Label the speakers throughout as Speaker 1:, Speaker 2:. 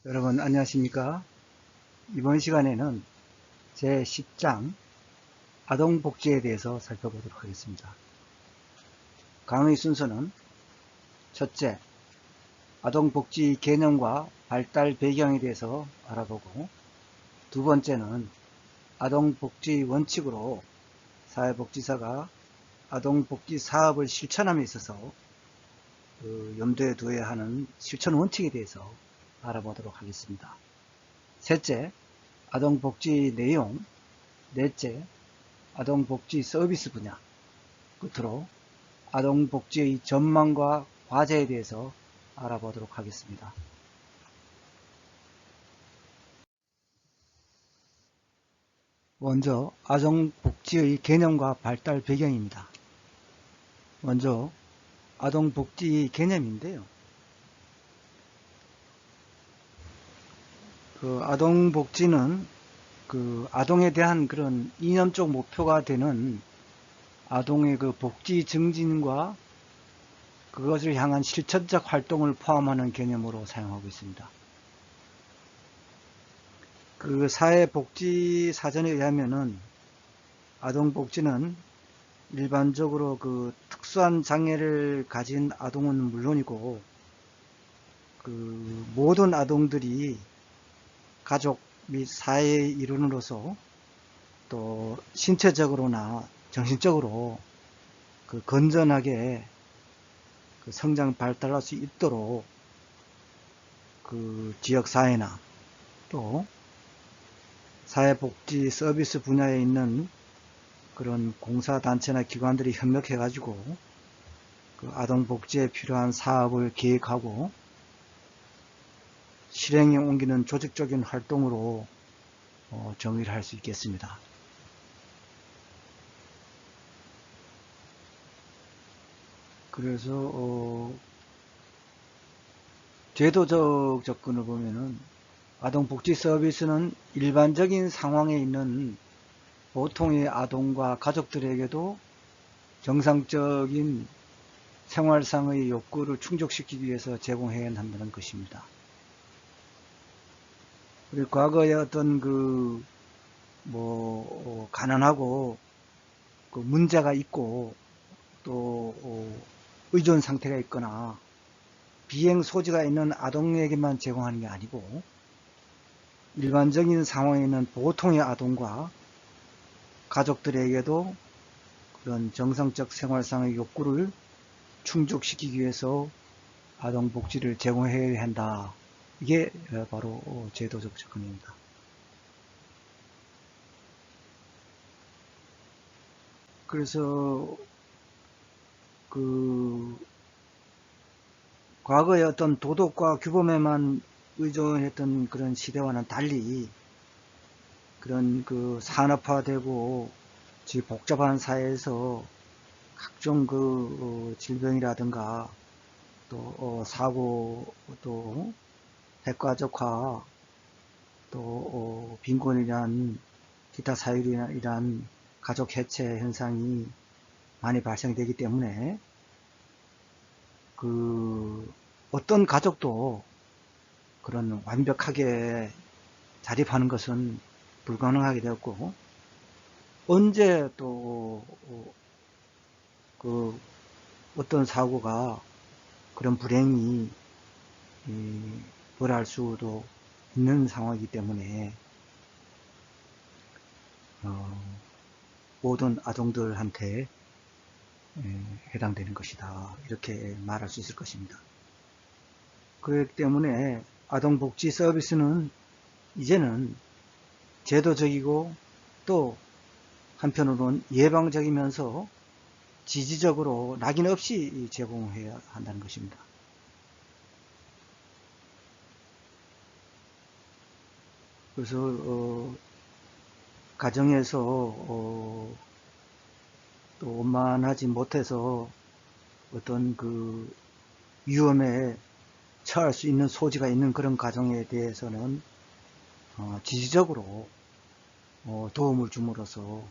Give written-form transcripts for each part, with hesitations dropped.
Speaker 1: 여러분 안녕하십니까? 이번 시간에는 제10장 아동복지에 대해서 살펴보도록 하겠습니다. 강의 순서는 첫째, 아동복지 개념과 발달 배경에 대해서 알아보고, 두 번째는 아동복지 원칙으로 사회복지사가 아동복지 사업을 실천함에 있어서 염두에 두어야 하는 실천 원칙에 대해서 알아보도록 하겠습니다. 셋째, 아동복지 내용. 넷째, 아동복지 서비스 분야. 끝으로 아동복지의 전망과 과제에 대해서 알아보도록 하겠습니다. 먼저 아동복지의 개념과 발달 배경입니다. 먼저 아동복지 개념인데요. 아동복지는 아동에 대한 그런 이념적 목표가 되는 아동의 복지 증진과 그것을 향한 실천적 활동을 포함하는 개념으로 사용하고 있습니다. 사회복지사전에 의하면은 아동복지는 일반적으로 특수한 장애를 가진 아동은 물론이고 모든 아동들이 가족 및 사회의 일원으로서 또 신체적으로나 정신적으로 건전하게 성장 발달할 수 있도록 지역사회나 또 사회복지 서비스 분야에 있는 그런 공사단체나 기관들이 협력해 가지고 아동복지에 필요한 사업을 계획하고 실행에 옮기는 조직적인 활동으로 정의를 할 수 있겠습니다. 그래서 제도적 접근을 보면은 아동복지 서비스는 일반적인 상황에 있는 보통의 아동과 가족들에게도 정상적인 생활상의 욕구를 충족시키기 위해서 제공해야 한다는 것입니다. 그리고 과거에 어떤 가난하고 문제가 있고 또 의존 상태가 있거나 비행 소지가 있는 아동에게만 제공하는 게 아니고 일반적인 상황에 있는 보통의 아동과 가족들에게도 그런 정상적 생활상의 욕구를 충족시키기 위해서 아동복지를 제공해야 한다. 이게 바로 제도적 접근입니다. 그래서 과거의 어떤 도덕과 규범에만 의존했던 그런 시대와는 달리 그런 산업화되고 복잡한 사회에서 각종 질병이라든가 또 사고 또 백과적화 또 빈곤이란 기타 사유이란 가족 해체 현상이 많이 발생되기 때문에 어떤 가족도 그런 완벽하게 자립하는 것은 불가능하게 되었고 언제 또 어떤 사고가 그런 불행이 벌할 수도 있는 상황이기 때문에 모든 아동들한테 해당되는 것이다. 이렇게 말할 수 있을 것입니다. 그렇기 때문에 아동복지 서비스는 이제는 제도적이고 또 한편으로는 예방적이면서 지지적으로 낙인 없이 제공해야 한다는 것입니다. 그래서 가정에서 또 원만하지 못해서 어떤 위험에 처할 수 있는 소지가 있는 그런 가정에 대해서는 지지적으로 도움을 줌으로써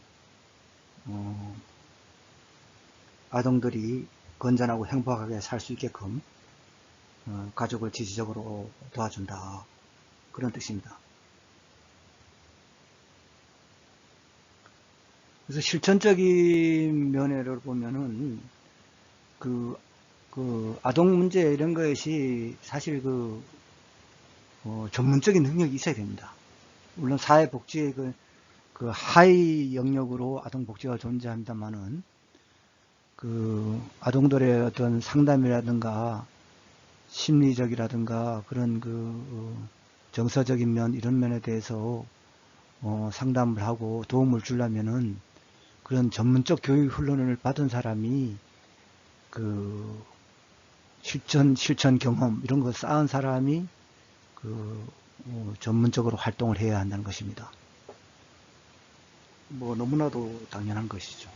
Speaker 1: 아동들이 건전하고 행복하게 살 수 있게끔 가족을 지지적으로 도와준다. 그런 뜻입니다. 그래서 실천적인 면에를 보면은 그 아동 문제 이런 것이 사실 전문적인 능력이 있어야 됩니다. 물론 사회복지의 그 하위 영역으로 아동복지가 존재합니다만은 아동들의 어떤 상담이라든가 심리적이라든가 그런 정서적인 면 이런 면에 대해서 상담을 하고 도움을 주려면은 그런 전문적 교육 훈련을 받은 사람이 실천 경험 이런 거 쌓은 사람이 전문적으로 활동을 해야 한다는 것입니다. 뭐 너무나도 당연한 것이죠.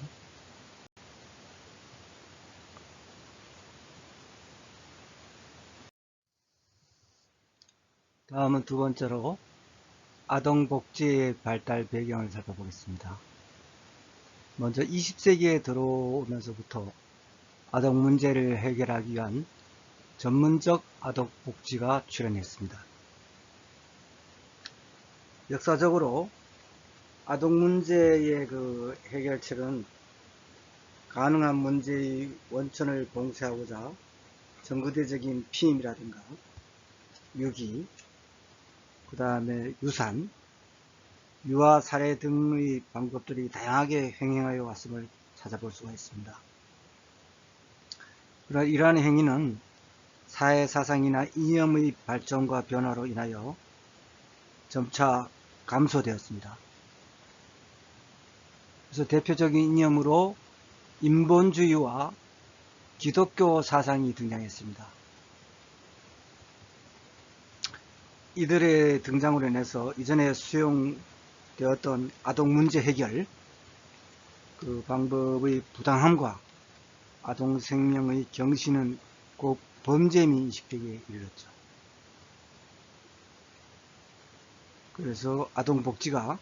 Speaker 1: 다음은 두 번째로 아동복지의 발달 배경을 살펴보겠습니다. 먼저 20세기에 들어오면서부터 아동 문제를 해결하기 위한 전문적 아동복지가 출현했습니다. 역사적으로 아동 문제의 해결책은 가능한 문제의 원천을 봉쇄하고자 정거대적인 피임이라든가 유기, 그 다음에 유산, 유아 살해 등의 방법들이 다양하게 행행하여 왔음을 찾아볼 수가 있습니다. 그러나 이러한 행위는 사회 사상이나 이념의 발전과 변화로 인하여 점차 감소되었습니다. 그래서 대표적인 이념으로 인본주의와 기독교 사상이 등장했습니다. 이들의 등장으로 인해서 이전에 수용되었던 아동 문제 해결 그 방법의 부당함과 아동 생명의 경신은 곧 범죄임이 인식되기에 이르렀죠. 그래서 아동복지가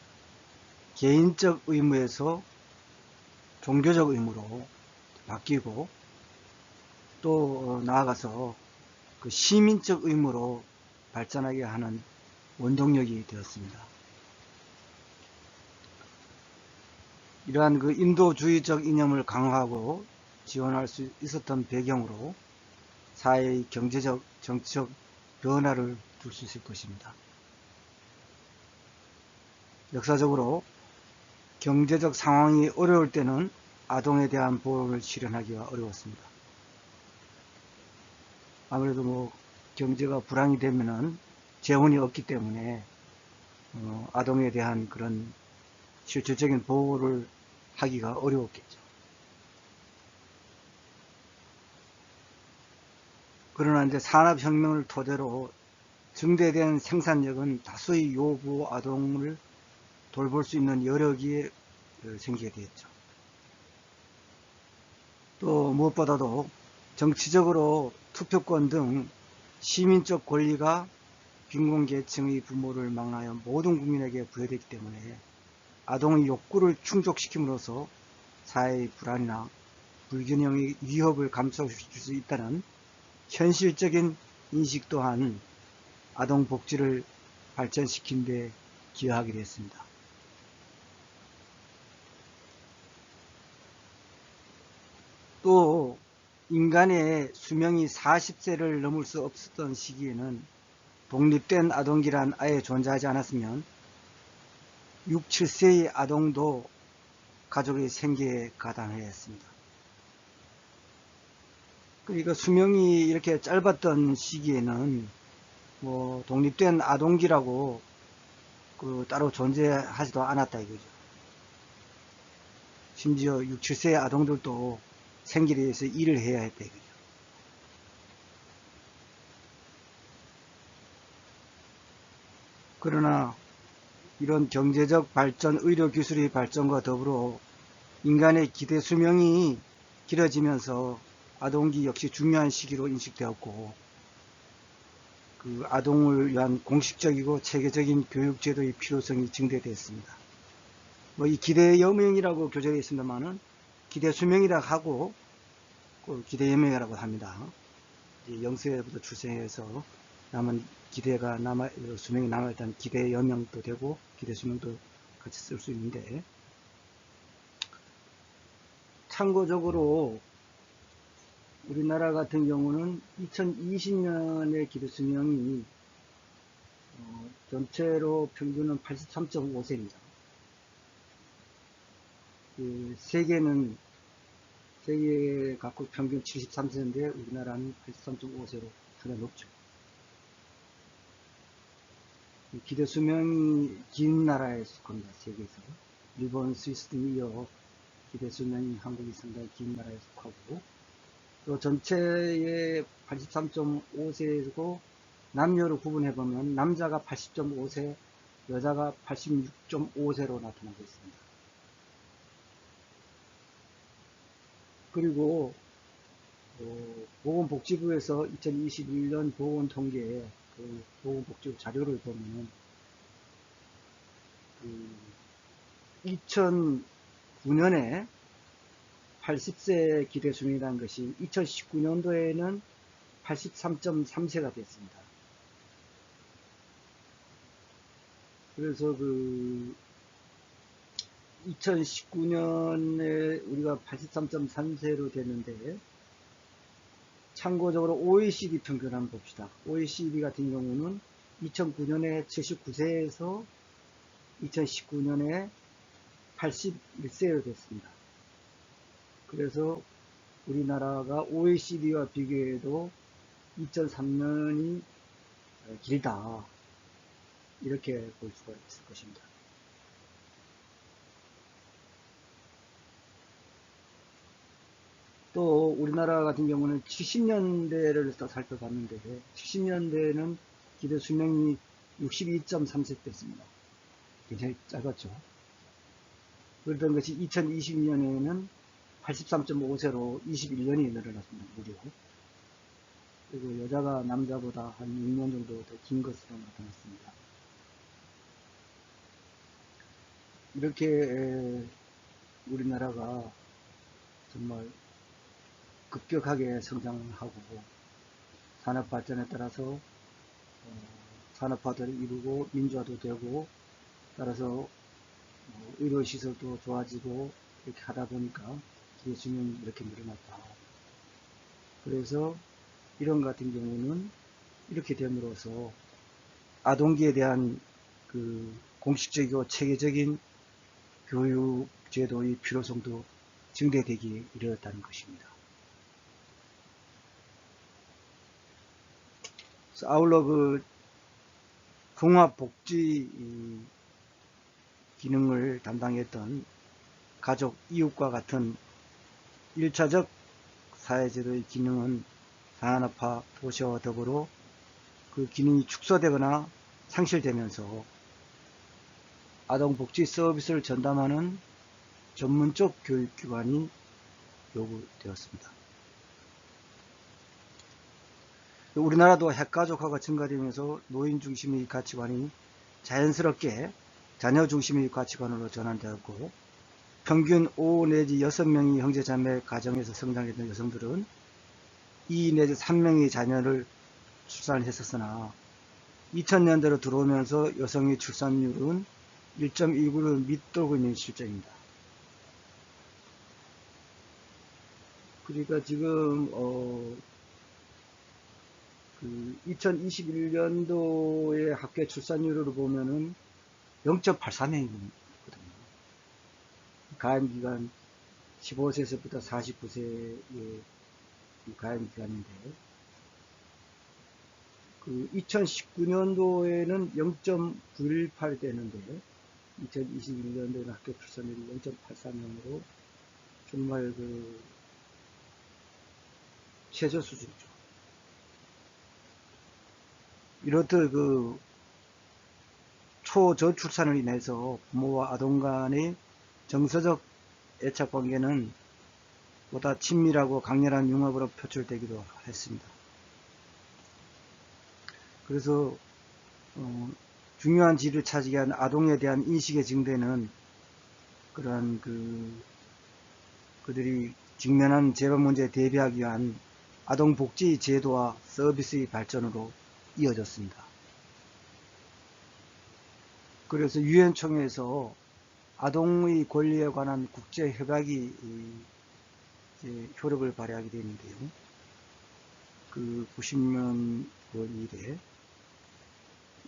Speaker 1: 개인적 의무에서 종교적 의무로 바뀌고 또 나아가서 시민적 의무로 발전하게 하는 원동력이 되었습니다. 이러한 인도주의적 이념을 강화하고 지원할 수 있었던 배경으로 사회의 경제적, 정치적 변화를 둘 수 있을 것입니다. 역사적으로 경제적 상황이 어려울 때는 아동에 대한 보호를 실현하기가 어려웠습니다. 아무래도 경제가 불황이 되면은 재원이 없기 때문에 아동에 대한 그런 실질적인 보호를 하기가 어려웠겠죠. 그러나 이제 산업혁명을 토대로 증대된 생산력은 다수의 요구 아동을 돌볼 수 있는 여력이 생기게 되었죠. 또 무엇보다도 정치적으로 투표권 등 시민적 권리가 빈곤계층의 부모를 망하여 모든 국민에게 부여되기 때문에 아동의 욕구를 충족시킴으로써 사회의 불안이나 불균형의 위협을 감소시킬 수 있다는 현실적인 인식 또한 아동복지를 발전시킨 데 기여하게 됐습니다. 또 인간의 수명이 40세를 넘을 수 없었던 시기에는 독립된 아동기란 아예 존재하지 않았으면 6, 7세의 아동도 가족의 생계에 가담해야 했습니다. 그러니까 수명이 이렇게 짧았던 시기에는 독립된 아동기라고 따로 존재하지도 않았다 이거죠. 심지어 6, 7세의 아동들도 생계에 대해서 일을 해야 했다 이거죠. 그러나 이런 경제적 발전, 의료 기술의 발전과 더불어 인간의 기대 수명이 길어지면서 아동기 역시 중요한 시기로 인식되었고 아동을 위한 공식적이고 체계적인 교육제도의 필요성이 증대되었습니다. 이 기대 여명이라고 교재에 있습니다만은 기대 수명이라 하고 기대 여명이라고 합니다. 0세부터 출생해서 남은 기대가 수명이 남아있다는 기대 연명도 되고 기대 수명도 같이 쓸 수 있는데, 참고적으로 우리나라 같은 경우는 2020년의 기대 수명이 전체로 평균은 83.5세입니다. 세계 각국 평균 73세인데 우리나라는 83.5세로 상당히 높죠. 기대 수명이 긴 나라에 속합니다. 세계에서. 일본, 스위스 등이 이어 기대 수명이 한국이 상당히 긴 나라에 속하고, 또 전체의 83.5세이고 남녀로 구분해보면 남자가 80.5세, 여자가 86.5세로 나타나고 있습니다. 그리고 보건복지부에서 2021년 보건통계에 보건복지부 자료를 보면 2009년에 80세 기대 수명이라는 것이 2019년도에는 83.3세가 됐습니다. 그래서 2019년에 우리가 83.3세로 됐는데, 참고적으로 OECD 평균 한번 봅시다. OECD 같은 경우는 2009년에 79세에서 2019년에 81세로 됐습니다. 그래서 우리나라가 OECD와 비교해도 2003년이 길다, 이렇게 볼 수가 있을 것입니다. 또 우리나라 같은 경우는 70년대를 또 살펴봤는데, 70년대에는 기대 수명이 62.3세 됐습니다. 굉장히 짧았죠. 그러던 것이 2020년에는 83.5세로 21년이 늘어났습니다. 무려. 그리고 여자가 남자보다 한 6년 정도 더 긴 것으로 나타났습니다. 이렇게 우리나라가 정말 급격하게 성장하고 산업 발전에 따라서 산업화를 이루고 민주화도 되고, 따라서 의료시설도 좋아지고 이렇게 하다 보니까 기대 수명이 이렇게 늘어났다. 그래서 이런 같은 경우는 이렇게 됨으로써 아동기에 대한 공식적이고 체계적인 교육 제도의 필요성도 증대되기 이르렀다는 것입니다. 아울러 종합복지 기능을 담당했던 가족, 이웃과 같은 1차적 사회제도의 기능은 산업화, 도시화와 더불어 그 기능이 축소되거나 상실되면서 아동복지 서비스를 전담하는 전문적 교육기관이 요구되었습니다. 우리나라도 핵가족화가 증가되면서 노인 중심의 가치관이 자연스럽게 자녀 중심의 가치관으로 전환되었고, 평균 5 내지 6명의 형제자매 가정에서 성장했던 여성들은 2 내지 3명의 자녀를 출산했었으나 2000년대로 들어오면서 여성의 출산율은 1.19를 밑돌고 있는 실정입니다. 그러니까 지금 2021년도의 합계 출산율을 보면은 0.83명이거든요. 가임기간 15세에서부터 49세의 가임기간인데, 2019년도에는 0.918 되는데 2021년도에는 합계 출산율이 0.83명으로 정말 최저 수준이죠. 이렇듯 초저출산을 인해서 부모와 아동 간의 정서적 애착관계는 보다 친밀하고 강렬한 융합으로 표출되기도 했습니다. 그래서 중요한 지위를 차지하게 한 아동에 대한 인식의 증대는 그러한 그들이 직면한 재반 문제에 대비하기 위한 아동복지 제도와 서비스의 발전으로 이어졌습니다. 그래서 유엔총회에서 아동의 권리에 관한 국제협약이 이제 효력을 발휘하게 되는데요. 그 90년 9월 1일에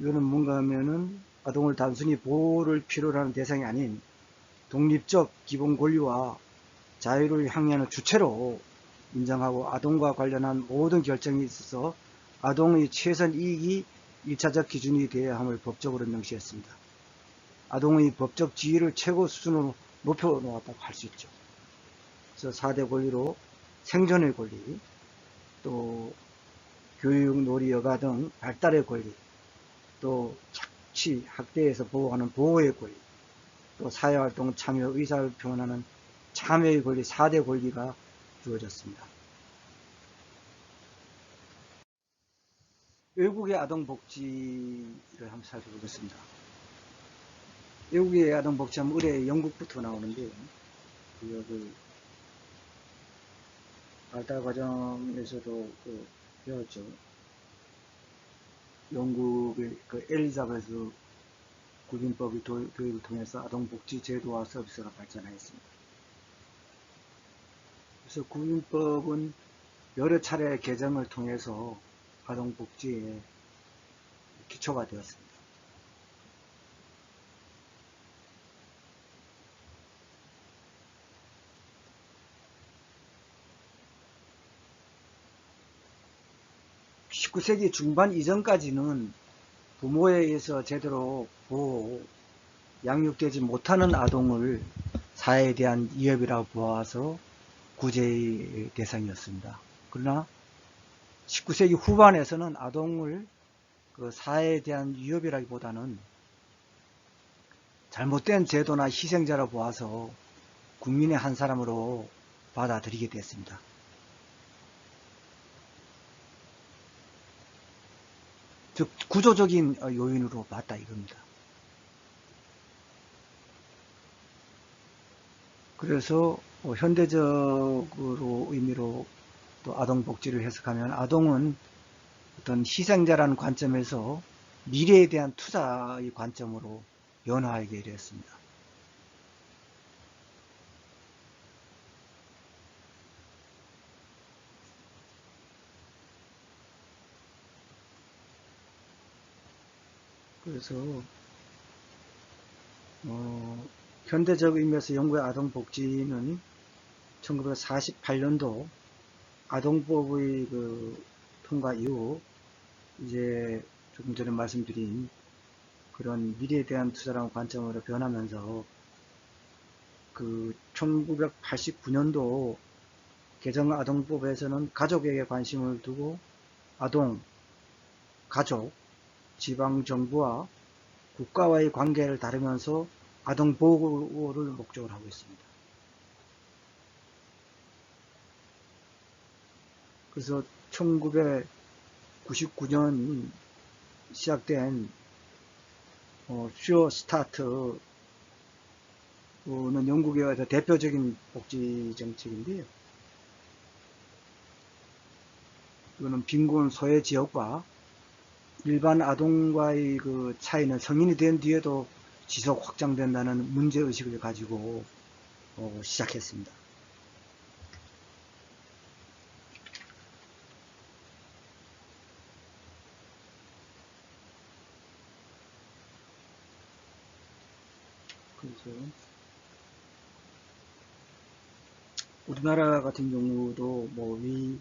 Speaker 1: 이거는 뭔가 하면은 아동을 단순히 보호를 필요로 하는 대상이 아닌 독립적 기본 권리와 자유를 향유하는 주체로 인정하고 아동과 관련한 모든 결정에 있어서 아동의 최선 이익이 1차적 기준이 되어야 함을 법적으로 명시했습니다. 아동의 법적 지위를 최고 수준으로 높여놓았다고 할 수 있죠. 그래서 4대 권리로 생존의 권리, 또 교육, 놀이, 여가 등 발달의 권리, 또 착취, 학대에서 보호하는 보호의 권리, 또 사회활동 참여, 의사를 표현하는 참여의 권리, 4대 권리가 주어졌습니다. 외국의 아동복지를 한번 살펴보겠습니다. 외국의 아동복지하면 의뢰 영국부터 나오는데요. 그 발달 과정에서도 배웠죠. 영국의 엘리자베스 국인법의 도입을 통해서 아동복지 제도와 서비스가 발전하였습니다. 그래서 국인법은 여러 차례 개정을 통해서 아동복지에 기초가 되었습니다. (19세기) 중반 이전까지는 부모에 의해서 제대로 보호, 양육되지 못하는 아동을 사회에 대한 위협이라고 보아서 구제의 대상이었습니다. 그러나 19세기 후반에서는 아동을 그 사회에 대한 위협이라기보다는 잘못된 제도나 희생자로 보아서 국민의 한 사람으로 받아들이게 됐습니다. 즉 구조적인 요인으로 봤다 이겁니다. 그래서 현대적으로 의미로 또 아동복지를 해석하면 아동은 어떤 희생자라는 관점에서 미래에 대한 투자의 관점으로 변화하게 되었습니다. 그래서 현대적 의미에서 영국의 아동복지는 1948년도 아동법의 통과 이후 이제 조금 전에 말씀드린 그런 미래에 대한 투자라는 관점으로 변하면서 1989년도 개정 아동법에서는 가족에게 관심을 두고 아동, 가족, 지방정부와 국가와의 관계를 다루면서 아동보호를 목적으로 하고 있습니다. 그래서 1999년 시작된 슈어 스타트는 영국의 대표적인 복지 정책인데요. 이거는 빈곤 소외 지역과 일반 아동과의 차이는 성인이 된 뒤에도 지속 확장된다는 문제의식을 가지고 시작했습니다. 그래서 우리나라 같은 경우도 위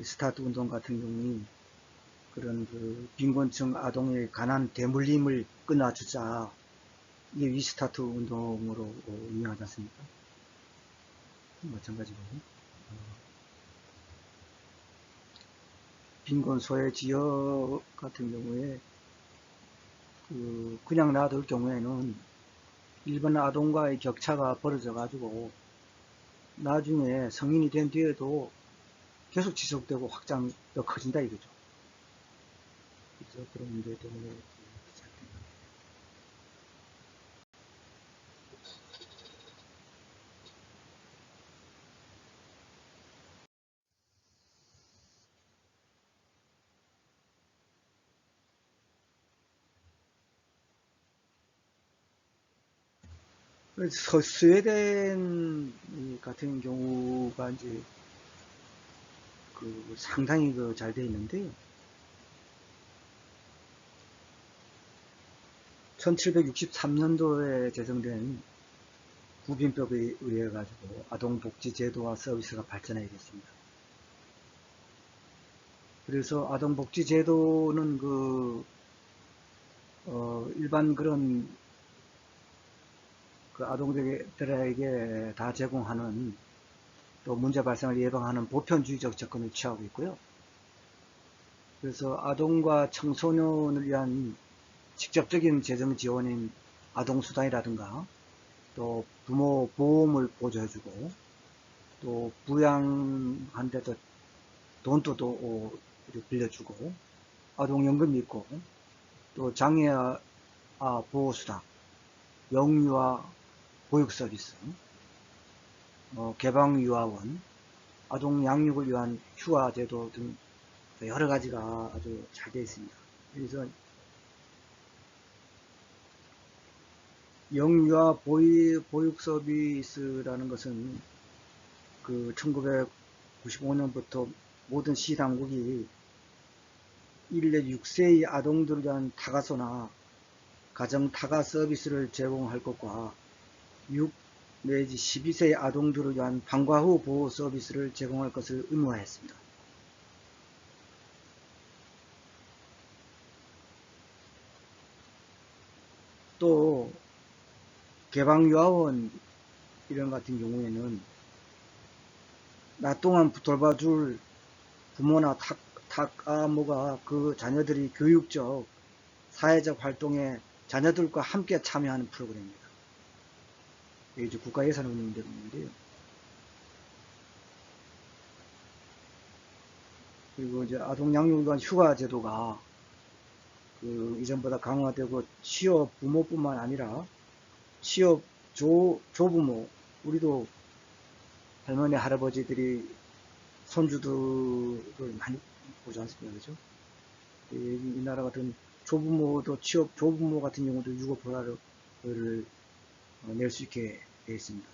Speaker 1: 스타트 운동 같은 경우는 그런 빈곤층 아동의 가난 대물림을 끊어주자, 이게 위스타트 운동으로 유명하지 않습니까? 마찬가지로 빈곤 소외 지역 같은 경우에 그냥 놔둘 경우에는 일반 아동과의 격차가 벌어져 가지고 나중에 성인이 된 뒤에도 계속 지속되고 확장 더 커진다 이거죠. 그래서 그런 문제 때문에 스웨덴 같은 경우가 이제 그 상당히 그 잘 돼 있는데요. 1763년도에 제정된 구빈법에 의해 가지고 아동복지제도와 서비스가 발전하게 됐습니다. 그래서 아동복지제도는 일반 그런 그 아동들에게 다 제공하는 또 문제 발생을 예방하는 보편주의적 접근을 취하고 있고요. 그래서 아동과 청소년을 위한 직접적인 재정 지원인 아동수당이라든가 또 부모 보험을 보조해주고 또 부양한데도 돈도 또 빌려주고 아동연금이 있고 또 장애아 보호수당, 영유아 보육서비스, 개방유아원, 아동 양육을 위한 휴가제도 등 여러 가지가 아주 잘 되어 있습니다. 그래서 영유아 보육 서비스라는 것은 그 1995년부터 모든 시당국이 1내 6세의 아동들을 위한 타가소나 가정 타가 서비스를 제공할 것과 6 내지 12세의 아동들을 위한 방과 후 보호 서비스를 제공할 것을 의무화했습니다. 또 개방유아원 이런 같은 경우에는 낮 동안 돌봐줄 부모나 탁아모가 그 자녀들이 교육적, 사회적 활동에 자녀들과 함께 참여하는 프로그램입니다. 이게 이제 국가 예산 운영되고 있는데요. 그리고 이제 아동 양육을 위한 휴가 제도가 그 이전보다 강화되고 취업 부모뿐만 아니라 취업 조부모, 우리도 할머니 할아버지들이 손주들을 많이 보지 않습니까? 그죠? 이 나라 같은 조부모도 취업 조부모 같은 경우도 유급휴가를 낼 수 있게 되어 있습니다.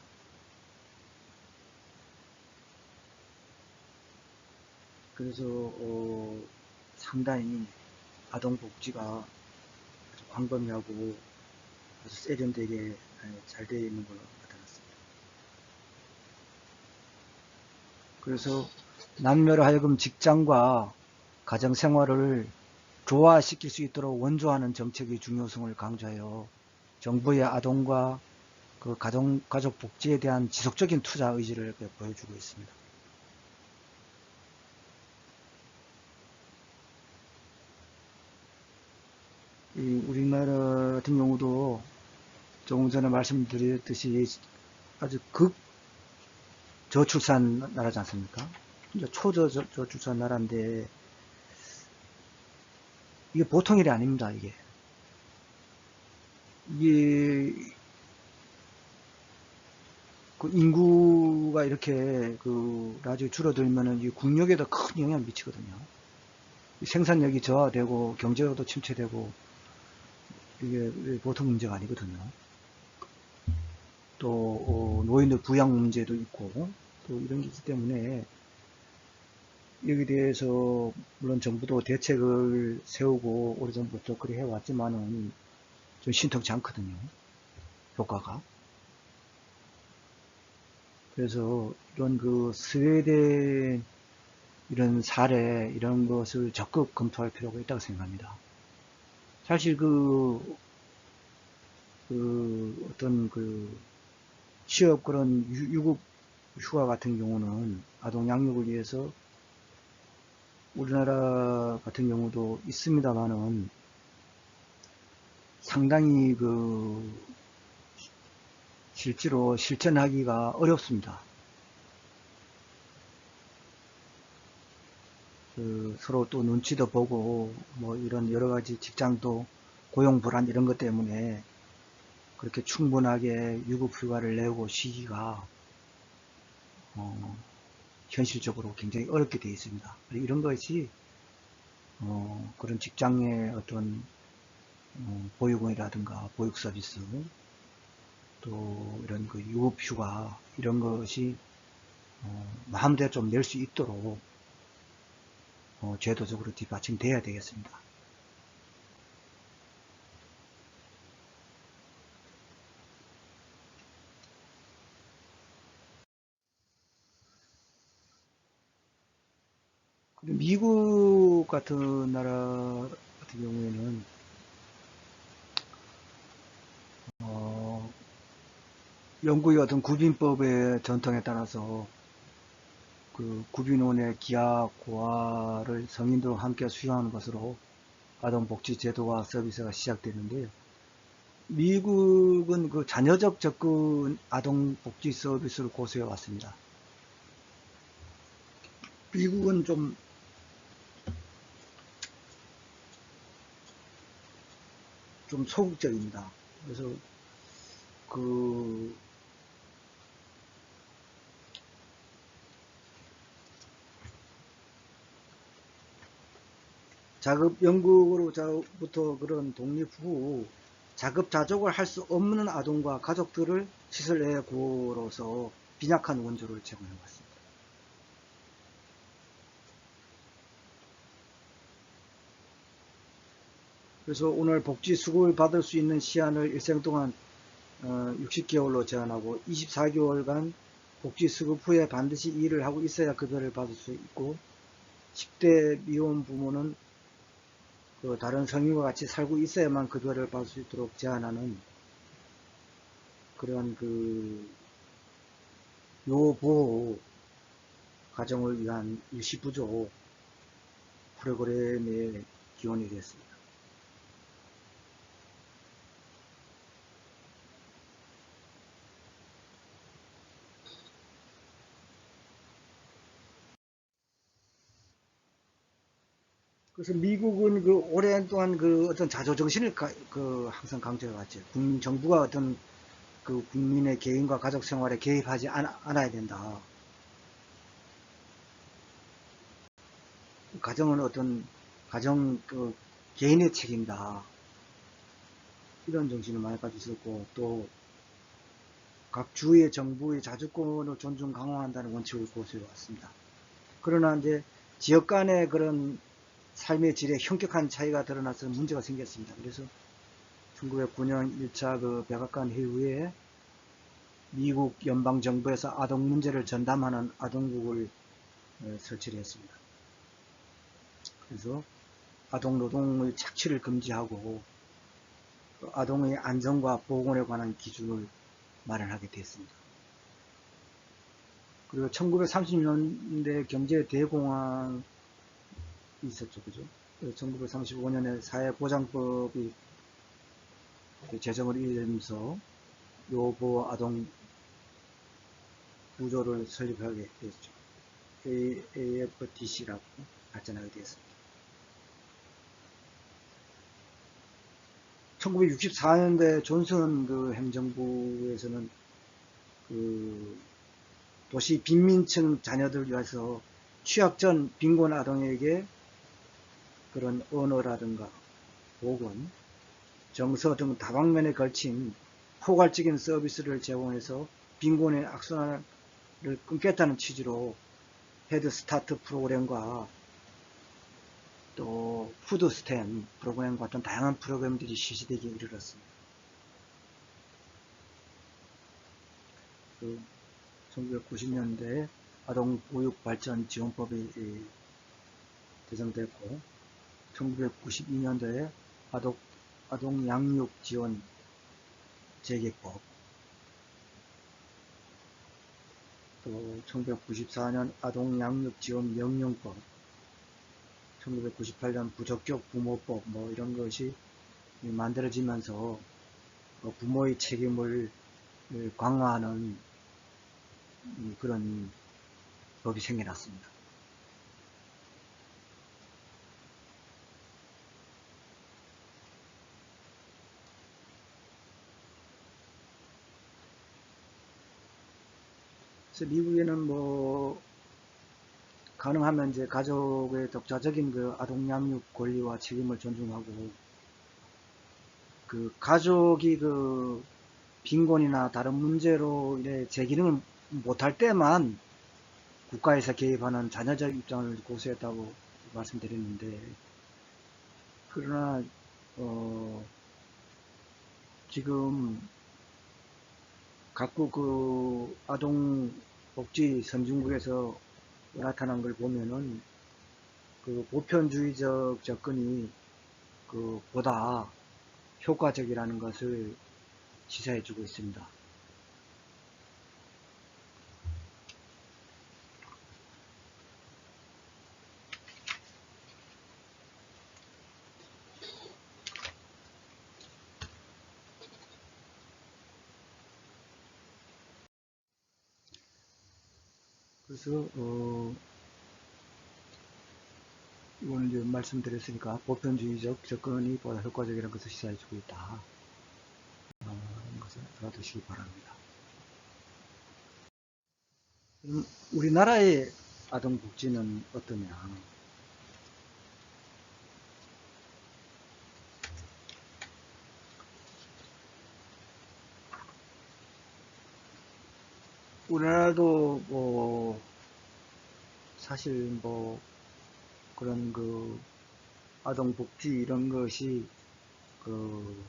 Speaker 1: 그래서 상당히 아동복지가 아주 광범위하고 아주 세련되게 잘 되어 있는 걸로 나타났습니다. 그래서 남녀로 하여금 직장과 가정생활을 조화시킬 수 있도록 원조하는 정책의 중요성을 강조하여 정부의 아동과 그 가족 복지에 대한 지속적인 투자 의지를 보여주고 있습니다. 우리나라 같은 경우도 조금 전에 말씀드렸듯이 아주 저출산 나라지 않습니까? 초저출산 나라인데 이게 보통 일이 아닙니다. 이게 그 인구가 이렇게 나중에 줄어들면은 이 국력에도 큰 영향을 미치거든요. 생산력이 저하되고 경제도 침체되고 이게 보통 문제가 아니거든요. 또 노인들 부양 문제도 있고 또 이런 게 있기 때문에 여기에 대해서 물론 정부도 대책을 세우고 오래전부터 그렇게 해왔지만은 좀 신통치 않거든요. 효과가. 그래서 이런 스웨덴 이런 사례 이런 것을 적극 검토할 필요가 있다고 생각합니다. 사실 어떤 취업 그런 유급 휴가 같은 경우는 아동 양육을 위해서 우리나라 같은 경우도 있습니다만은 상당히 실제로 실천하기가 어렵습니다. 서로 또 눈치도 보고 뭐 이런 여러 가지 직장도 고용 불안 이런 것 때문에 그렇게 충분하게 유급휴가를 내고 쉬기가 현실적으로 굉장히 어렵게 되어 있습니다. 이런 것이 그런 직장의 어떤 보육원이라든가 보육 서비스 또 이런 그 유급휴가 이런 것이 마음대로 좀 낼 수 있도록 제도적으로 뒷받침돼야 되겠습니다. 미국 같은 나라 같은 경우에는 영국의 어떤 구빈법의 전통에 따라서 그 구빈원의 기하 고하를 성인도 함께 수용하는 것으로 아동복지 제도와 서비스가 시작되는데요. 미국은 그 자녀적 접근 아동복지 서비스를 고수해 왔습니다. 미국은 좀 소극적입니다. 그래서 그 영국으로부터 그런 독립 후 자급자족을 할 수 없는 아동과 가족들을 시설에 구호로서 빈약한 원조를 제공해 왔습니다. 그래서 오늘 복지 수급을 받을 수 있는 시한을 일생 동안 60개월로 제한하고 24개월간 복지 수급 후에 반드시 일을 하고 있어야 급여를 받을 수 있고 10대 미혼 부모는 그 다른 성인과 같이 살고 있어야만 급여를 받을 수 있도록 제한하는 그런 그 요보호 가정을 위한 일시부조 프로그램에 기원이 됐습니다. 그래서 미국은 그 오랜 동안 그 어떤 자조정신을 항상 강조해 왔죠. 정부가 어떤 그 국민의 개인과 가족 생활에 개입하지 않아야 된다. 가정은 어떤 가정 개인의 책임다. 이런 정신을 많이 가지고 있었고 또 각 주의 정부의 자주권을 존중 강화한다는 원칙을 고수해 왔습니다. 그러나 이제 지역 간의 그런 삶의 질에 현격한 차이가 드러나서 문제가 생겼습니다. 그래서 1909년 1차 그 백악관 회의에 미국 연방정부에서 아동 문제를 전담하는 아동국을 설치를 했습니다. 그래서 아동 노동의 착취를 금지하고 아동의 안전과 보건에 관한 기준을 마련하게 됐습니다. 그리고 1930년대 경제 대공황이 있었죠, 그죠? 1935년에 사회보장법이 제정을 이루면서 요보 아동 구조를 설립하게 됐죠. AFDC라고 발전하게 되었습니다. 1964년대 존슨 그 행정부에서는 그 도시 빈민층 자녀들 위해서 취학 전 빈곤 아동에게 그런 언어라든가 보건, 정서 등 다방면에 걸친 포괄적인 서비스를 제공해서 빈곤의 악순환을 끊겠다는 취지로 헤드스타트 프로그램과 또 푸드스탬 프로그램 같은 다양한 프로그램들이 실시되기 이르렀습니다. 1990년대에 아동보육발전지원법이 제정됐고 1992년도에 아동양육지원 재개법, 또 1994년 아동양육지원명령법, 1998년 부적격 부모법 뭐 이런 것이 만들어지면서 부모의 책임을 강화하는 그런 법이 생겨났습니다. 그래서 미국에는 뭐 가능하면 이제 가족의 독자적인 그 아동 양육 권리와 책임을 존중하고 그 가족이 그 빈곤이나 다른 문제로 이래 재기능을 못할 때만 국가에서 개입하는 자녀적 입장을 고수했다고 말씀드렸는데, 그러나 지금 각국 그 아동복지 선진국에서 나타난 걸 보면은 그 보편주의적 접근이 그 보다 효과적이라는 것을 시사해주고 있습니다. 그래서 이거는 이제 말씀드렸으니까 보편주의적 접근이 보다 효과적이라는 것을 시사해주고 있다. 이런 것을 알아두시기 바랍니다. 우리나라의 아동복지는 어떠냐? 우리나라도 뭐 사실 뭐 그런 그 아동복지 이런 것이 그,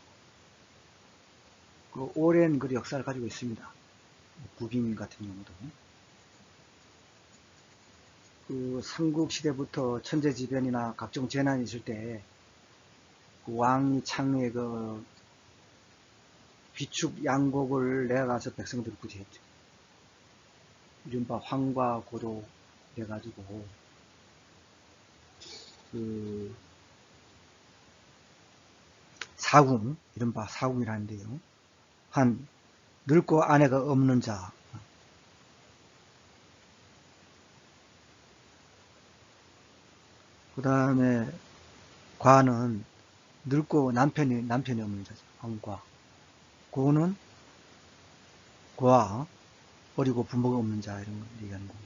Speaker 1: 그 오랜 그 역사를 가지고 있습니다. 국인 같은 경우도 그 삼국시대부터 천재지변이나 각종 재난이 있을 때 그 왕이 창의의 그 비축 양곡을 내가서 백성들을 구제했죠. 이른바 황과고도 해가지고 그 사궁, 이른바 사궁이라는데요. 한 늙고 아내가 없는 자, 그 다음에 과는 늙고 남편이 없는 자죠. 황과. 고는 고아, 어리고 부모가 없는 자 이런 걸 얘기하는 거고.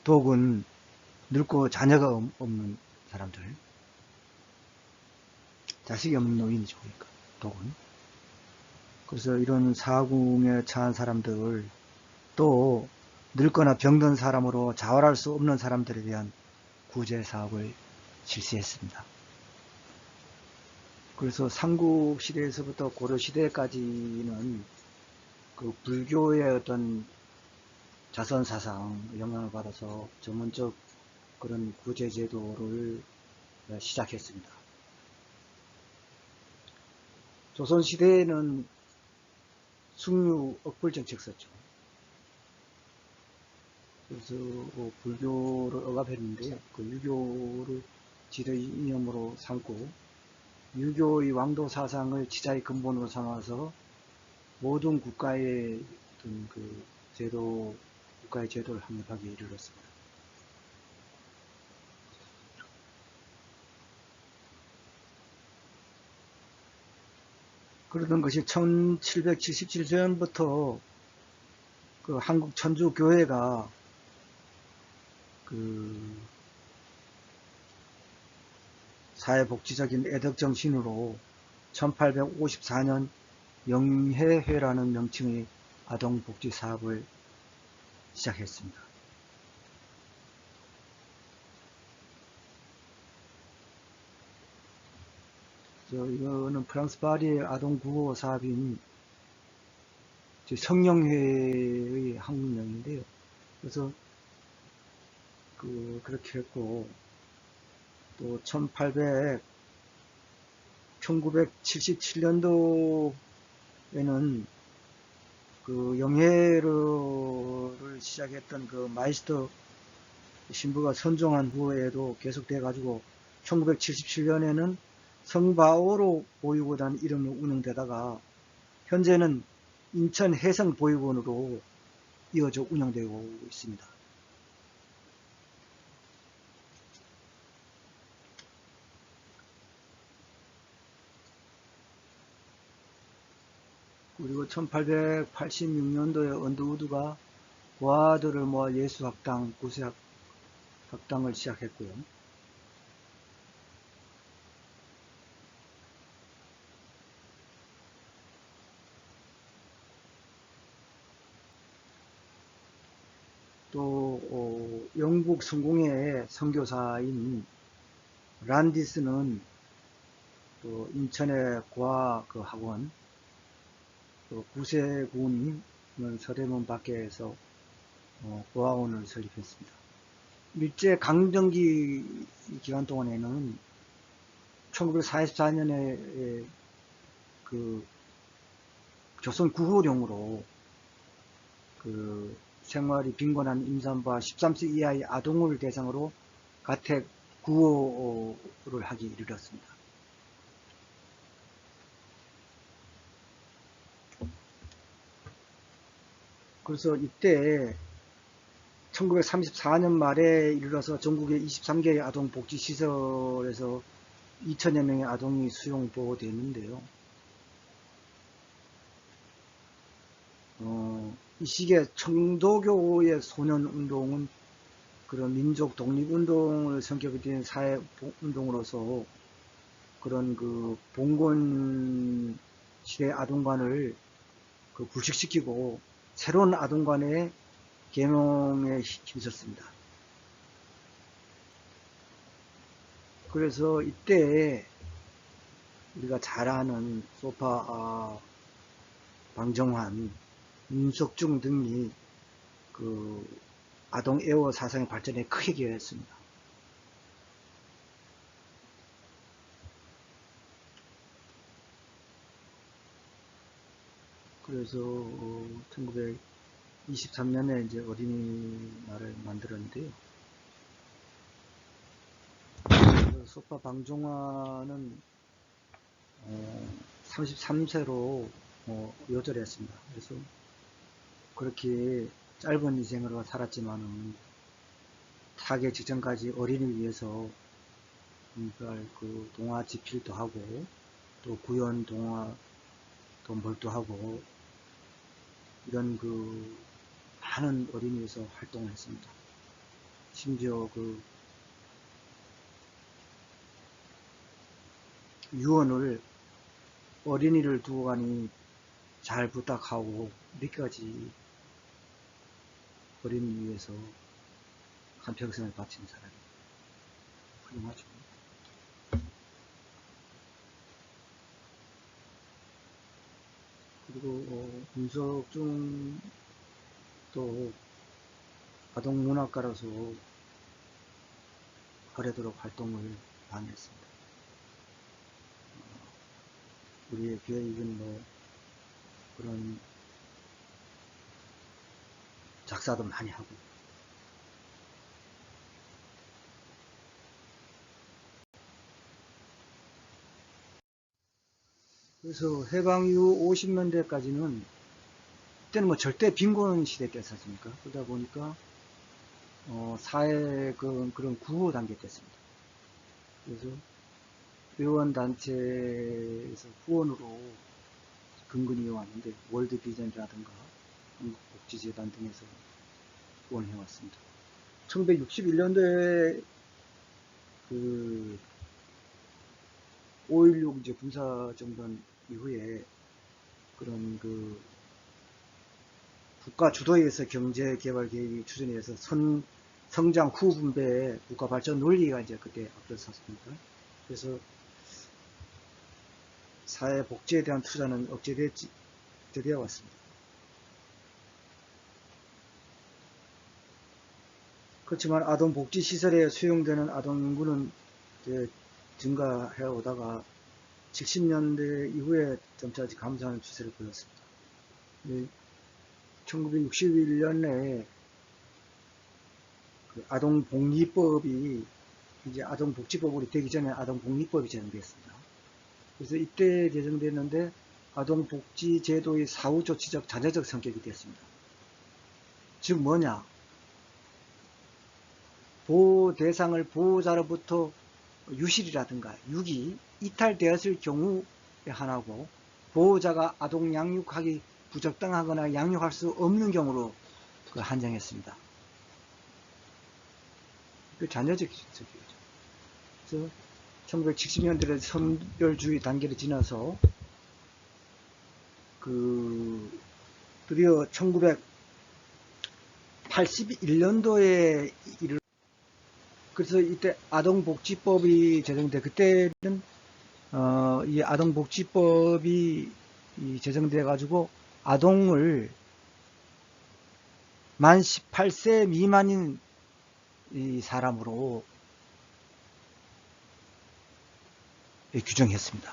Speaker 1: 독은 늙고 자녀가 없는 사람들. 자식이 없는 노인이죠. 그러니까 독은. 그래서 이런 사궁에 처한 사람들, 또 늙거나 병든 사람으로 자활할 수 없는 사람들에 대한 구제 사업을 실시했습니다. 그래서 삼국시대에서부터 고려시대까지는 그 불교의 어떤 자선사상 영향을 받아서 전문적 그런 구제제도를 시작했습니다. 조선시대에는 숙류 억불정책 썼죠. 그래서 불교를 억압했는데 그 유교를 지도의 이념으로 삼고 유교의 왕도 사상을 지자의 근본으로 삼아서 모든 국가의 어떤 그 제도, 국가의 제도를 확립하게 이르렀습니다. 그러던 것이 1777년부터 그 한국 천주교회가 그 사회복지적인 애덕정신으로 1854년 영혜회라는 명칭의 아동복지 사업을 시작했습니다. 이거는 프랑스 파리의 아동구호 사업인 성령회의 한국명인데요. 그래서 그렇게 했고, 또 1977년도에는 그 영예를 시작했던 그 마이스터 신부가 선종한 후에도 계속돼 가지고 1977년에는 성바오로 보육원이라는 이름으로 운영되다가 현재는 인천 해성 보육원으로 이어져 운영되고 있습니다. 그리고 1886년도에 언더우드가 고아들을 모아 예수학당, 구세학당을 시작했고요. 또 영국 성공회의 선교사인 란디스는 또 인천의 고아학원, 또 구세군은 서대문 밖에서 고아원을 설립했습니다. 일제 강점기 기간 동안에는 1944년에 그 조선 구호령으로 그 생활이 빈곤한 임산부와 13세 이하의 아동을 대상으로 가택 구호를 하기 이르렀습니다. 그래서 이때 1934년 말에 이르러서 전국의 23개의 아동복지시설에서 2천여 명의 아동이 수용보호되었는데요. 이 시기에 청도교의 소년운동은 그런 민족 독립운동을 성격이 띈 사회운동으로서 그런 그 봉건 시대 아동관을 불식시키고 새로운 아동관의 계명에 힘썼습니다. 그래서 이때 우리가 잘 아는 소파 방정환, 윤석중 등이 그 아동 애호 사상의 발전에 크게 기여했습니다. 그래서 1923년에 이제 어린이날을 만들었는데요. 소파 방종환은 33세로 요절했습니다. 그래서 그렇게 짧은 인생으로 살았지만은 타계 직전까지 어린이를 위해서 그 동화 집필도 하고 또 구연 동화 또 몰두하고 이런 그 많은 어린이에서 활동을 했습니다. 심지어 그 유언을 어린이를 두고 가니 잘 부탁하고 이렇게까지 어린이 위해서 한평생을 바친 사람이 훌륭하죠. 그리고 윤석중 또 아동문학가로서 오래도록 활동을 많이 했습니다. 우리의 교육은 뭐 그런 작사도 많이 하고 그래서 해방 이후 50년대까지는 그때는 뭐 절대 빈곤 시대 때였습니까? 그러다 보니까 사회 그런 구호 단계 때였습니다. 그래서 의원단체에서 후원으로 근근히 왔는데 월드비전이라든가 한국복지재단 등에서 후원해왔습니다. 1961년도에 그 5.16 이제 군사정변 이후에 그런 그 국가 주도에서 경제개발 계획이 추진해서 성장 후 분배의 국가 발전 논리가 이제 그때 앞서섰습니다. 그래서 사회 복지에 대한 투자는 억제되어 왔습니다. 그렇지만 아동복지시설에 수용되는 아동 인구는 이제 증가해 오다가 70년대 이후에 점차 감소하는 추세를 보였습니다. 1961년에 그 아동복리법이 이제 아동복지법으로 되기 전에 아동복리법이 제정됐습니다. 그래서 이때 제정됐는데 아동복지제도의 사후조치적 자제적 성격이 됐습니다. 즉 뭐냐? 보호 대상을 보호자로부터 유실이라든가 유기, 이탈되었을 경우에 하나고 보호자가 아동 양육하기 부적당하거나 양육할 수 없는 경우로 한정했습니다. 그 자녀적 성격이죠. 그래서 1970년대에 선별주의 단계를 지나서 드디어 81년도에 그래서 이때 아동복지법이 제정돼 그때는 이 아동복지법이 제정돼 가지고 아동을 만 18세 미만인 이 사람으로 규정했습니다.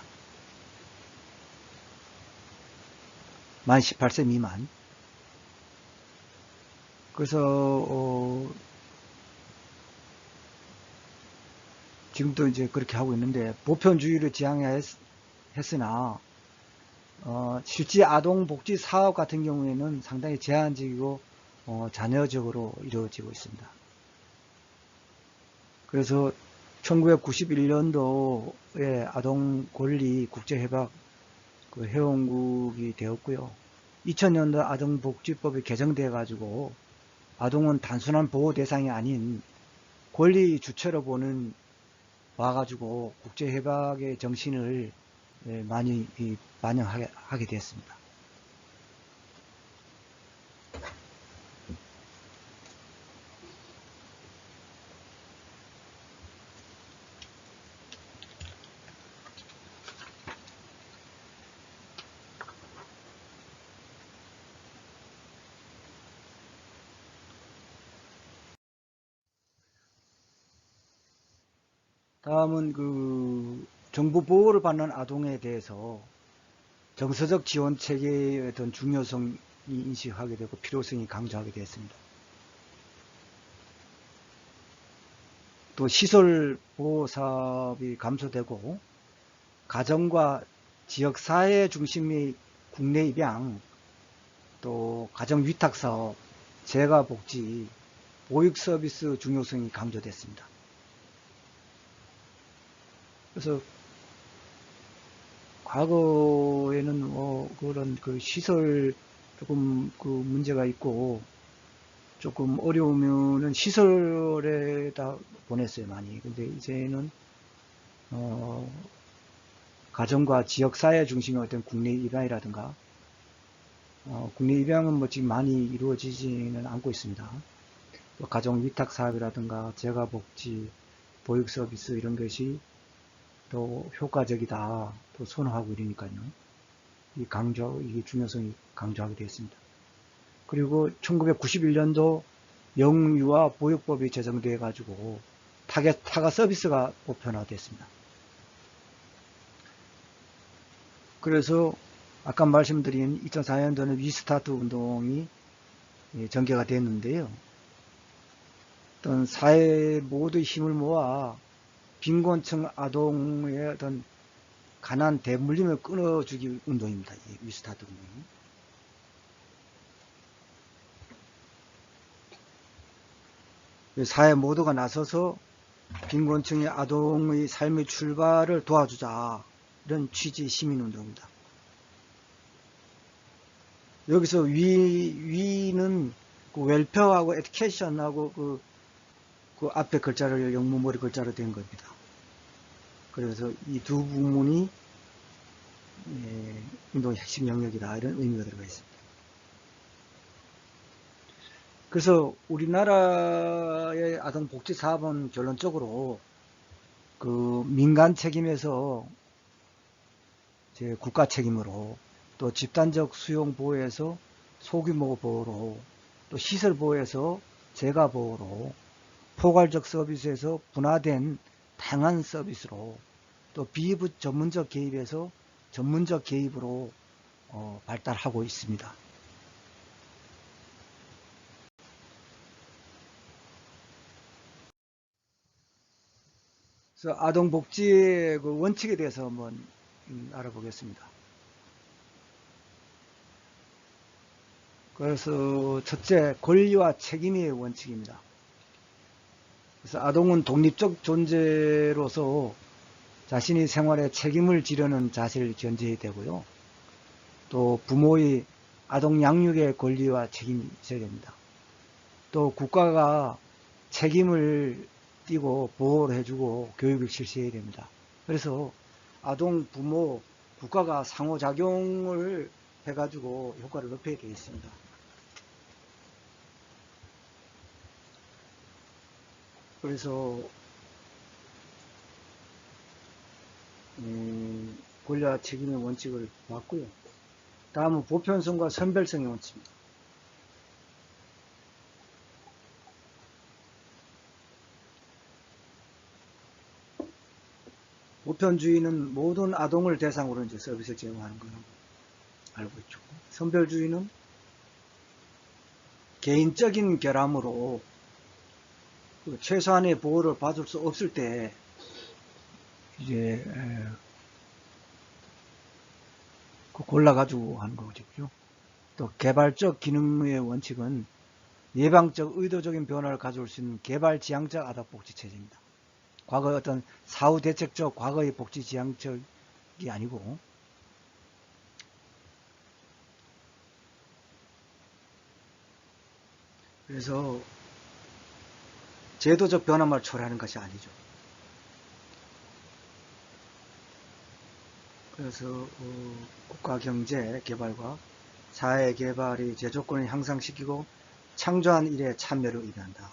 Speaker 1: 만 18세 미만. 그래서 지금도 이제 그렇게 하고 있는데 보편주의를 지향했으나 실제 아동복지 사업 같은 경우에는 상당히 제한적이고 잔여적으로 이루어지고 있습니다. 그래서 1991년도에 아동권리 국제협약 그 회원국이 되었고요. 2000년도 아동복지법이 개정돼 가지고 아동은 단순한 보호 대상이 아닌 권리 주체로 보는 와가지고 국제협약의 정신을 많이 반영하게 됐습니다. 다음은 그 정부 보호를 받는 아동에 대해서 정서적 지원 체계의 어떤 중요성이 인식하게 되고 필요성이 강조하게 되었습니다. 또 시설 보호 사업이 감소되고 가정과 지역사회 중심의 국내 입양, 또 가정 위탁 사업, 재가복지, 보육 서비스 중요성이 강조됐습니다. 그래서 과거에는 그런 그 시설 조금 그 문제가 있고 조금 어려우면은 시설에다 보냈어요, 많이. 근데 이제는 가정과 지역사회 중심의 어떤 국내 입양이라든가 국내 입양은 뭐 지금 많이 이루어지지는 않고 있습니다. 또 가정 위탁 사업이라든가 재가복지, 보육 서비스 이런 것이 더 효과적이다, 또 선호하고 이러니까요. 이게 중요성이 강조하게 되었습니다. 그리고 1991년도 영유아 보육법이 제정돼 가지고 타가 서비스가 보편화됐습니다. 그래서 아까 말씀드린 2004년도는 위스타트 운동이 전개가 됐는데요. 어떤 사회 모두의 힘을 모아 빈곤층 아동의 어떤 가난 대물림을 끊어주기 운동입니다. 이 위스타트 운동이. 사회 모두가 나서서 빈곤층의 아동의 삶의 출발을 도와주자, 이런 취지의 시민운동입니다. 여기서 위는 그 웰페어하고 에듀케이션하고 그 앞에 글자를 영문머리 글자로 된 겁니다. 그래서 이 두 부문이 운동의 핵심 영역이다, 이런 의미가 들어가 있습니다. 그래서 우리나라의 아동복지사업은 결론적으로 그 민간 책임에서 이제 국가 책임으로, 또 집단적 수용 보호에서 소규모 보호로, 또 시설 보호에서 재가 보호로, 포괄적 서비스에서 분화된 다양한 서비스로, 또 비전문적 개입에서 전문적 개입으로 발달하고 있습니다. 그래서 아동복지의 그 원칙에 대해서 한번 알아보겠습니다. 그래서 첫째, 권리와 책임의 원칙입니다. 그래서 아동은 독립적 존재로서 자신의 생활에 책임을 지려는 자세를 견지해야 되고요. 또 부모의 아동 양육의 권리와 책임이 있어야 됩니다. 또 국가가 책임을 띠고 보호를 해주고 교육을 실시해야 됩니다. 그래서 아동, 부모, 국가가 상호작용을 해가지고 효과를 높여야 되겠습니다. 그래서 권리와 책임의 원칙을 봤고요. 다음은 보편성과 선별성의 원칙입니다. 보편주의는 모든 아동을 대상으로 이제 서비스를 제공하는 걸 알고 있죠. 선별주의는 개인적인 결함으로 그 최소한의 보호를 받을 수 없을 때 이제 골라가지고 하는 거죠. 또 개발적 기능의 원칙은 예방적 의도적인 변화를 가져올 수 있는 개발지향적 아동복지체제입니다. 과거의 어떤 사후대책적 과거의 복지지향적이 아니고 그래서 제도적 변화만 초래하는 것이 아니죠. 그래서 국가 경제 개발과 사회 개발의 제조건을 향상시키고 창조한 일에 참여를 의미한다.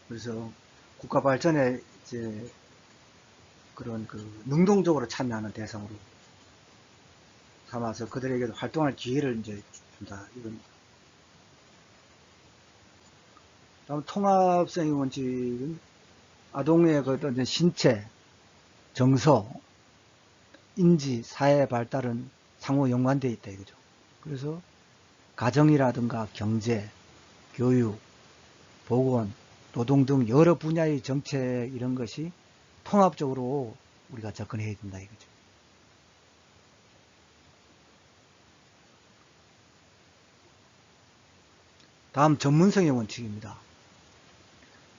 Speaker 1: 그래서 국가 발전에 이제 그런 능동적으로 참여하는 대상으로 삼아서 그들에게도 활동할 기회를 이제 준다. 이겁니다. 다음 통합성의 원칙은 아동의 어떤 신체, 정서, 인지, 사회 발달은 상호 연관되어 있다 이거죠. 그래서 가정이라든가 경제, 교육, 보건, 노동 등 여러 분야의 정책 이런 것이 통합적으로 우리가 접근해야 된다 이거죠. 다음 전문성의 원칙입니다.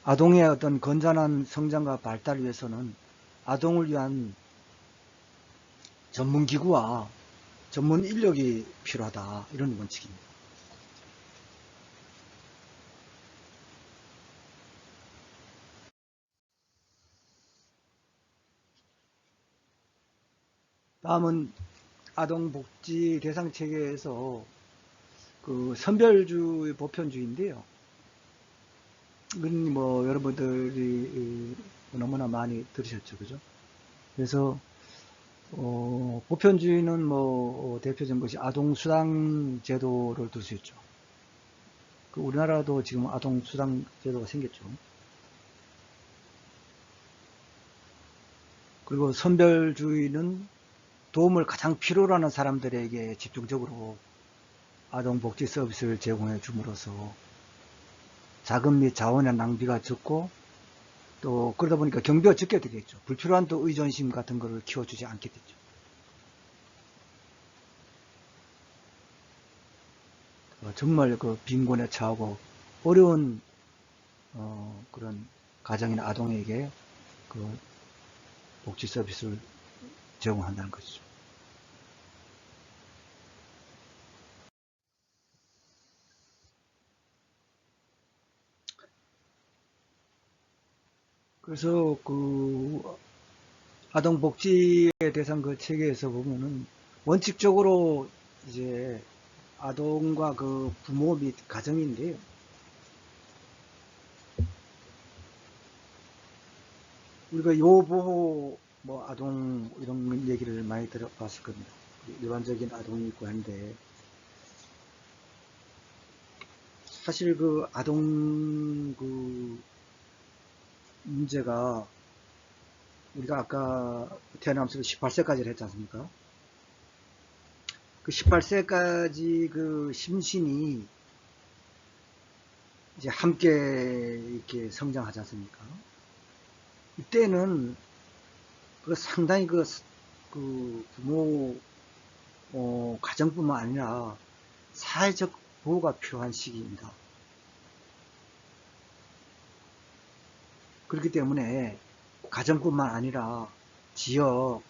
Speaker 1: 아동의 어떤 건전한 성장과 발달을 위해서는 아동을 위한 전문기구와 전문 인력이 필요하다 이런 원칙입니다. 다음은 아동복지 대상체계에서 선별주의 보편주의인데요. 이건 뭐 여러분들이 너무나 많이 들으셨죠, 그죠? 그래서 보편주의는 뭐 대표적인 것이 아동수당 제도를 들 수 있죠. 우리나라도 지금 아동수당 제도가 생겼죠. 그리고 선별주의는 도움을 가장 필요로 하는 사람들에게 집중적으로 아동복지 서비스를 제공해 줌으로써 자금 및 자원의 낭비가 적고 또 그러다 보니까 경비가 적게 되겠죠. 불필요한 또 의존심 같은 거를 키워주지 않게 되죠. 정말 빈곤에 처하고 어려운 그런 가정이나 아동에게 복지 서비스를 제공한다는 것이죠. 그래서 아동복지의 대상 체계에서 보면은 원칙적으로 이제 아동과 부모 및 가정인데요. 우리가 요보호 뭐 아동 이런 얘기를 많이 들어봤을 겁니다. 일반적인 아동이 있고 한데 사실 아동 문제가 우리가 아까 태어나면서 18세까지를 했지 않습니까? 18세까지 심신이 이제 함께 이렇게 성장하지 않습니까? 이때는 상당히 부모 가정뿐만 아니라 사회적 보호가 필요한 시기입니다. 그렇기 때문에 가정뿐만 아니라 지역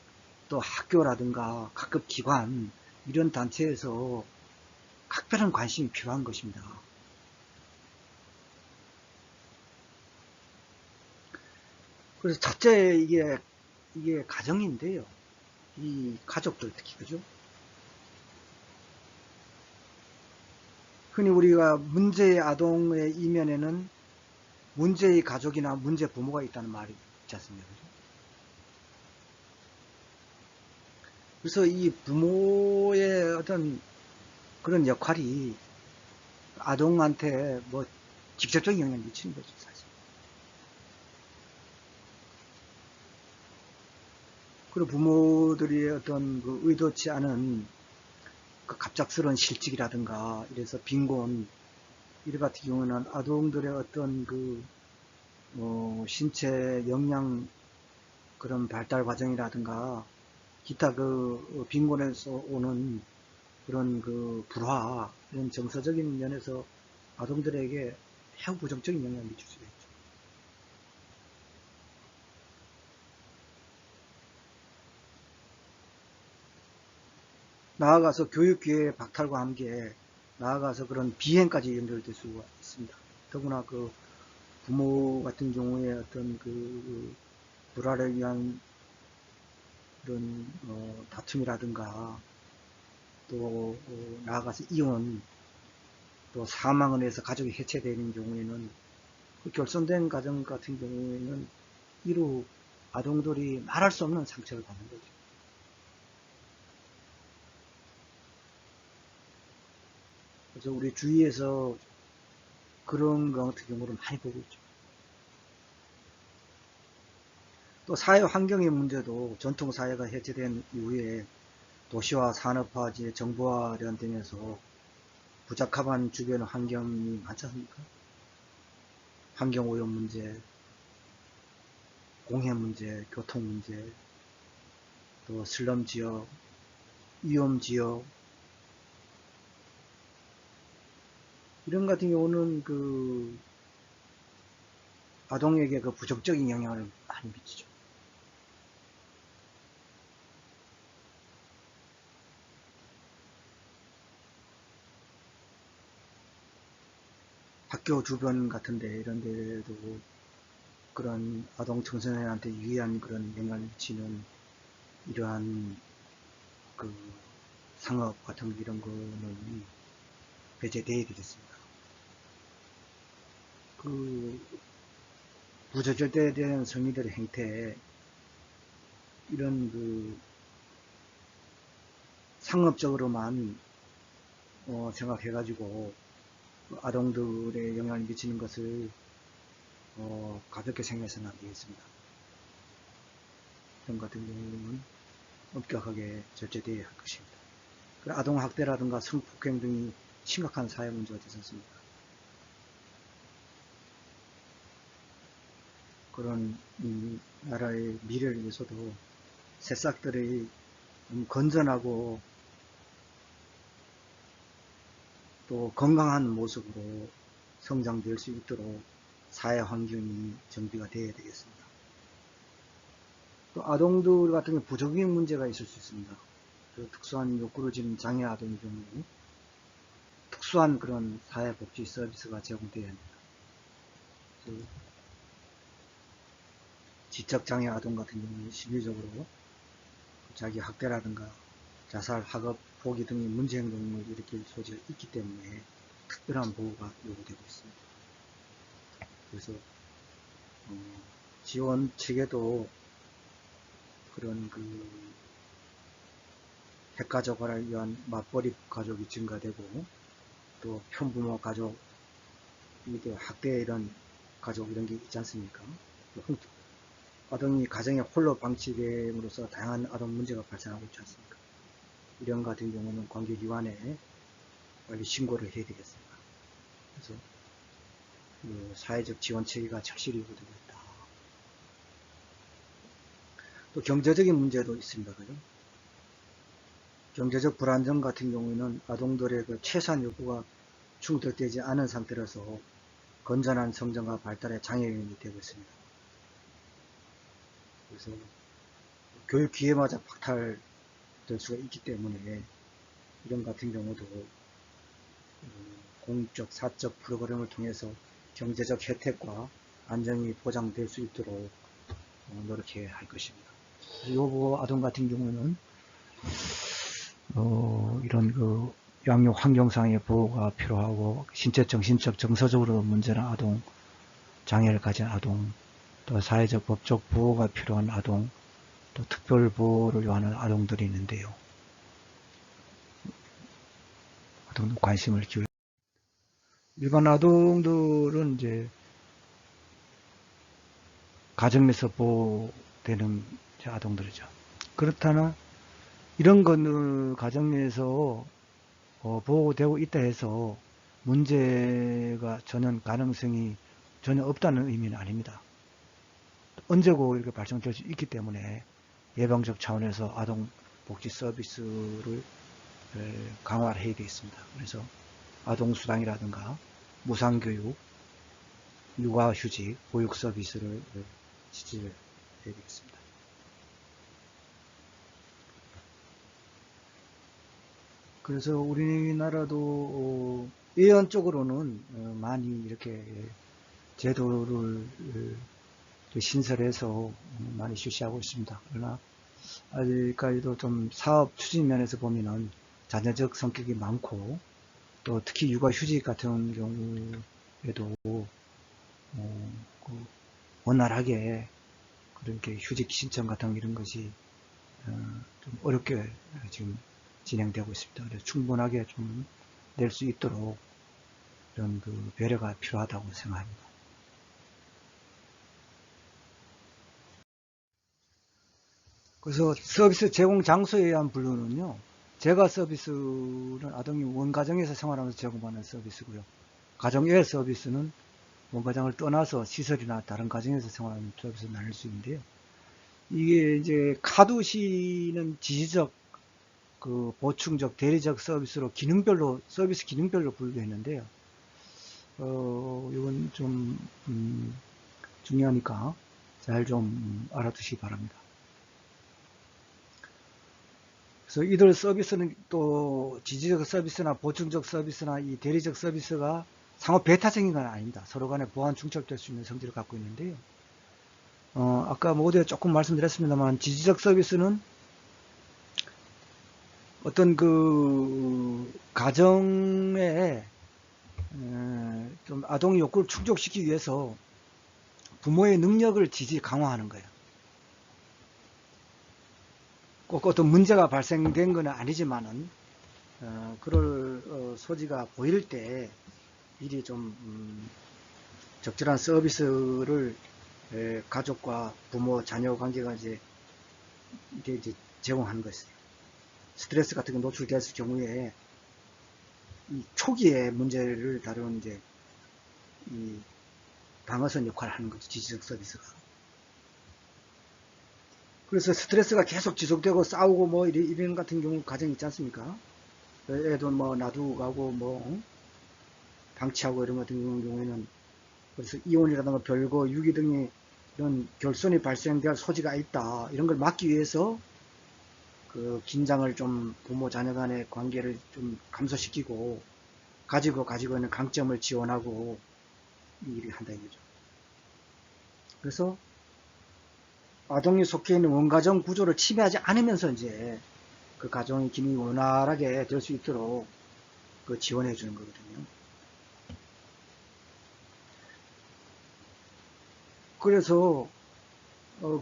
Speaker 1: 또 학교라든가 각급 기관 이런 단체에서 각별한 관심이 필요한 것입니다. 그래서 첫째 이게 가정인데요. 이 가족들 특히 그죠? 흔히 우리가 문제의 아동의 이면에는 문제의 가족이나 문제 부모가 있다는 말이 있지 않습니까? 그래서 이 부모의 어떤 그런 역할이 아동한테 뭐 직접적인 영향을 미치는 거죠, 사실. 그리고 부모들이 어떤 그 의도치 않은 그 갑작스러운 실직이라든가 이래서 빈곤 이래 같은 경우는 아동들의 어떤 그 신체 영양 그런 발달 과정이라든가 기타 그 빈곤에서 오는 그런 그 불화 이런 정서적인 면에서 아동들에게 매우 부정적인 영향을 미칠 수가 있죠. 나아가서 교육기회 박탈과 함께 나아가서 그런 비행까지 연결될 수가 있습니다. 더구나 그 부모 같은 경우에 어떤 그 불화를 위한 그런 다툼이라든가 또 나아가서 이혼 또 사망을 해서 가족이 해체되는 경우에는 그 결손된 가정 같은 경우에는 이루 아동들이 말할 수 없는 상처를 받는 거죠. 그래서 우리 주위에서 그런 것 같은 경우를 많이 보고 있죠. 또 사회 환경의 문제도 전통 사회가 해체된 이후에 도시화, 산업화, 정보화련 등에서 부적합한 주변 환경이 많지 않습니까? 환경오염 문제, 공해 문제, 교통 문제, 또 슬럼 지역, 위험 지역, 이런 같은 경우는 그 아동에게 그 부정적인 영향을 많이 미치죠. 학교 주변 같은데 이런 데도 그런 아동 청소년한테 유의한 그런 영향을 미치는 이러한 그 상업 같은 이런 거는 배제되어야 되겠습니다. 그 부조절된 성인들의 행태 이런 그 상업적으로만 생각해가지고 아동들의 영향을 미치는 것을 가볍게 생각해서는 안 되겠습니다. 이런 같은 경우는 엄격하게 절제되어야 할 것입니다. 아동학대라든가 성폭행 등이 심각한 사회 문제가 되지 않습니까? 그런 나라의 미래를 위해서도 새싹들의 건전하고 또 건강한 모습으로 성장될 수 있도록 사회 환경이 정비가 되어야 되겠습니다. 또 아동들 같은 경우 부족인 문제가 있을 수 있습니다. 그 특수한 욕구를 지닌 장애 아동의 경우 특수한 그런 사회복지 서비스가 제공되어야 합니다. 그 지적장애 아동 같은 경우는 심리적으로 자기 학대라든가 자살, 학업, 포기 등의 문제 행동을 일으킬 소지가 있기 때문에 특별한 보호가 요구되고 있습니다. 그래서 지원 측에도 그런 그 핵가족화를 위한 맞벌이 가족이 증가되고 또 편부모 가족, 학대 이런 가족 이런 게 있지 않습니까? 아동이 가정에 홀로 방치됨으로써 다양한 아동 문제가 발생하고 있지 않습니까? 이런 같은 경우는 관계기관에 빨리 신고를 해야 되겠습니다. 그래서 그 사회적 지원 체계가 절실히 요구되고 있다. 또 경제적인 문제도 있습니다. 그죠? 경제적 불안정 같은 경우에는 아동들의 그 최소한 요구가 충족되지 않은 상태라서 건전한 성장과 발달에 장애인이 되고 있습니다. 그래서 교육 기회마저 박탈될 수가 있기 때문에 이런 같은 경우도 공적, 사적 프로그램을 통해서 경제적 혜택과 안정이 보장될 수 있도록 노력해야 할 것입니다. 요보 아동 같은 경우는 이런 그 양육 환경상의 보호가 필요하고 신체, 정신적, 정서적으로 문제는 아동, 장애를 가진 아동, 또 사회적, 법적 보호가 필요한 아동, 또 특별 보호를 요하는 아동들이 있는데요. 아동 관심을 기울. 일반 아동들은 이제 가정 내에서 보호되는 아동들이죠. 그렇다나 이런 건 가정 내에서 보호되고 있다 해서 문제가 전혀 가능성이 전혀 없다는 의미는 아닙니다. 언제고 이렇게 발생될 수 있기 때문에 예방적 차원에서 아동 복지 서비스를 강화를 해야 되겠습니다. 그래서 아동수당이라든가 무상교육, 육아휴직, 보육 서비스를 지지를 해야 되겠습니다. 그래서 우리나라도 예언적으로는 많이 이렇게 제도를 신설해서 많이 실시하고 있습니다. 그러나 아직까지도 좀 사업 추진 면에서 보면은 자녀적 성격이 많고 또 특히 육아휴직 같은 경우에도 원활하게 그렇게 휴직 신청 같은 이런 것이 좀 어렵게 지금 진행되고 있습니다. 그래서 충분하게 좀 낼 수 있도록 이런 그 배려가 필요하다고 생각합니다. 그래서 서비스 제공 장소에 의한 분류는요, 제가 서비스는 아동이 원가정에서 생활하면서 제공받는 서비스고요. 가정외 서비스는 원가정을 떠나서 시설이나 다른 가정에서 생활하는 서비스를 나눌 수 있는데요. 이게 이제 카두시는 지시적, 그 보충적, 대리적 서비스로 기능별로, 서비스 기능별로 분류했는데요. 이건 좀, 중요하니까 잘 좀 알아두시기 바랍니다. 그래서 이들 서비스는 또 지지적 서비스나 보충적 서비스나 이 대리적 서비스가 상호 배타적인 건 아닙니다. 서로 간에 보완 중첩될 수 있는 성질을 갖고 있는데요. 아까 모두에 조금 말씀드렸습니다만 지지적 서비스는 어떤 그 가정에 좀 아동의 욕구를 충족시키기 위해서 부모의 능력을 강화하는 거예요. 꼭 어떤 문제가 발생된 건 아니지만은 그럴 소지가 보일 때 미리 좀 적절한 서비스를 가족과 부모, 자녀 관계가 이제 제공하는 것이에요. 스트레스 같은 게 노출됐을 경우에 이 초기에 문제를 다루는 이제 이 방어선 역할을 하는 거죠. 지지적 서비스가. 그래서 스트레스가 계속 지속되고 싸우고 뭐 이런 같은 경우 가정 있지 않습니까? 애도 뭐 놔두고 가고 뭐 방치하고 이런 같은 경우에는 그래서 이혼이라든가 별거, 유기 등의 이런 결손이 발생될 소지가 있다. 이런 걸 막기 위해서 그 긴장을 좀 부모 자녀 간의 관계를 좀 감소시키고 가지고 있는 강점을 지원하고 일을 한다 이거죠. 그래서 아동이 속해 있는 원가정 구조를 침해하지 않으면서 이제 그 가정의 기능이 원활하게 될 수 있도록 그 지원해 주는 거거든요. 그래서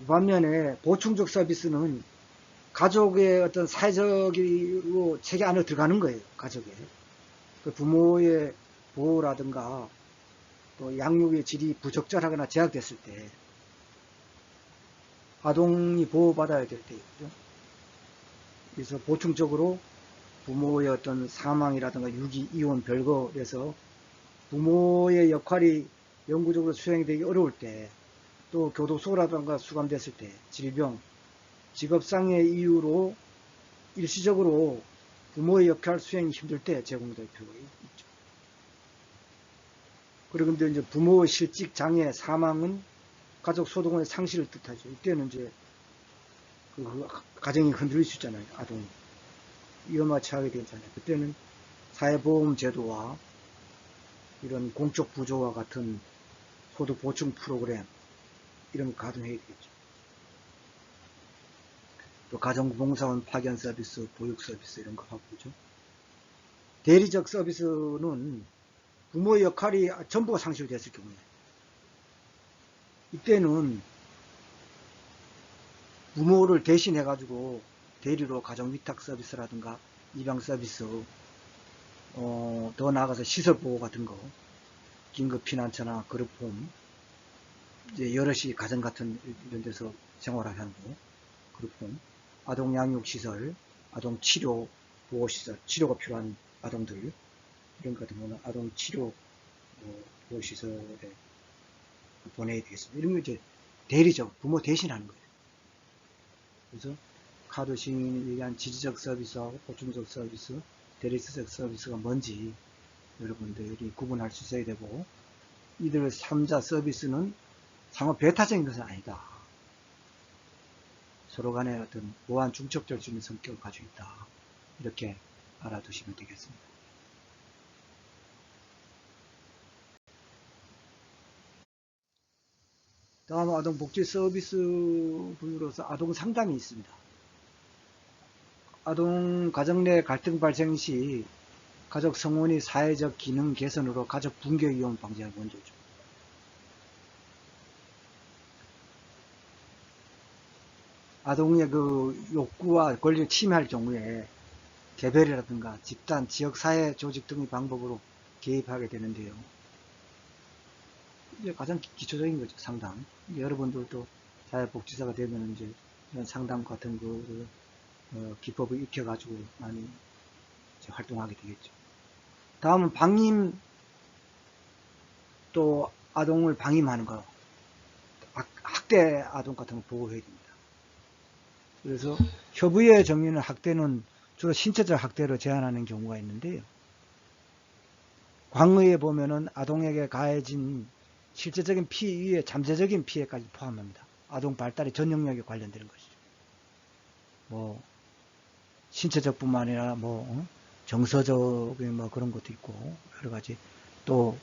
Speaker 1: 반면에 보충적 서비스는 가족의 어떤 사회적으로 체계 안에 들어가는 거예요. 가족에. 그 부모의 보호라든가 또 양육의 질이 부적절하거나 제약됐을 때 아동이 보호받아야 될 때 있죠. 그래서 보충적으로 부모의 어떤 사망이라든가 유기, 이혼, 별거에서 부모의 역할이 영구적으로 수행되기 어려울 때, 또 교도소라든가 수감됐을 때, 질병, 직업상의 이유로 일시적으로 부모의 역할 수행이 힘들 때 제공될 필요가 있죠. 그리고 근데 이제 부모의 실직, 장애, 사망은 가족 소득원의 상실을 뜻하죠. 이때는 이제 그 가정이 흔들릴 수 있잖아요. 아동이. 위험에 처하게 되잖아요. 그때는 사회보험제도와 이런 공적 부조와 같은 소득 보충 프로그램 이런 거 가동해야 되겠죠. 또 가정봉사원 파견 서비스, 보육 서비스 이런 거 하고 그죠. 대리적 서비스는 부모의 역할이 전부가 상실됐을 경우에, 이때는 부모를 대신해 가지고 대리로 가정 위탁 서비스라든가 입양 서비스, 더 나아가서 시설 보호 같은 거, 긴급 피난처나 그룹홈, 이제 여럿이 가정 같은 이런 데서 생활하게 하는 거, 그룹홈, 아동 양육 시설, 아동 치료 보호 시설, 치료가 필요한 아동들, 이런 것 같은 경우는 아동 치료 보호 시설에 보내야 되겠습니다. 이런 거 이제 대리적 부모 대신하는 거예요. 그래서 카드 시민이 얘기한 지지적 서비스하고 보충적 서비스, 대리적 서비스가 뭔지 여러분들이 구분할 수 있어야 되고, 이들 3자 서비스는 상호 배타적인 것은 아니다. 서로 간에 어떤 무한 중첩될 수 있는 성격을 가지고 있다. 이렇게 알아두시면 되겠습니다. 다음 아동복지 서비스 부류로서 아동 상담이 있습니다. 아동 가정 내 갈등 발생 시 가족 성원이 사회적 기능 개선으로 가족 붕괴 위험 방지하는 원조죠. 아동의 그 욕구와 권리를 침해할 경우에 개별이라든가 집단, 지역사회 조직 등의 방법으로 개입하게 되는데요. 이제 가장 기초적인 거죠, 상담. 여러분들도 사회복지사가 되면 이제 이런 상담 같은 거를 기법을 익혀가지고 많이 활동하게 되겠죠. 다음은 방임, 또 아동을 방임하는 거, 학대 아동 같은 거 보호해야 됩니다. 그래서 협의회 정의는 학대는 주로 신체적 학대로 제한하는 경우가 있는데요. 광의에 보면은 아동에게 가해진 실제적인 피해 이외에 잠재적인 피해까지 포함합니다. 아동 발달의 전 영역에 관련되는 것이죠. 뭐 신체적 뿐만 아니라 뭐 정서적인 뭐 그런 것도 있고 여러 가지, 또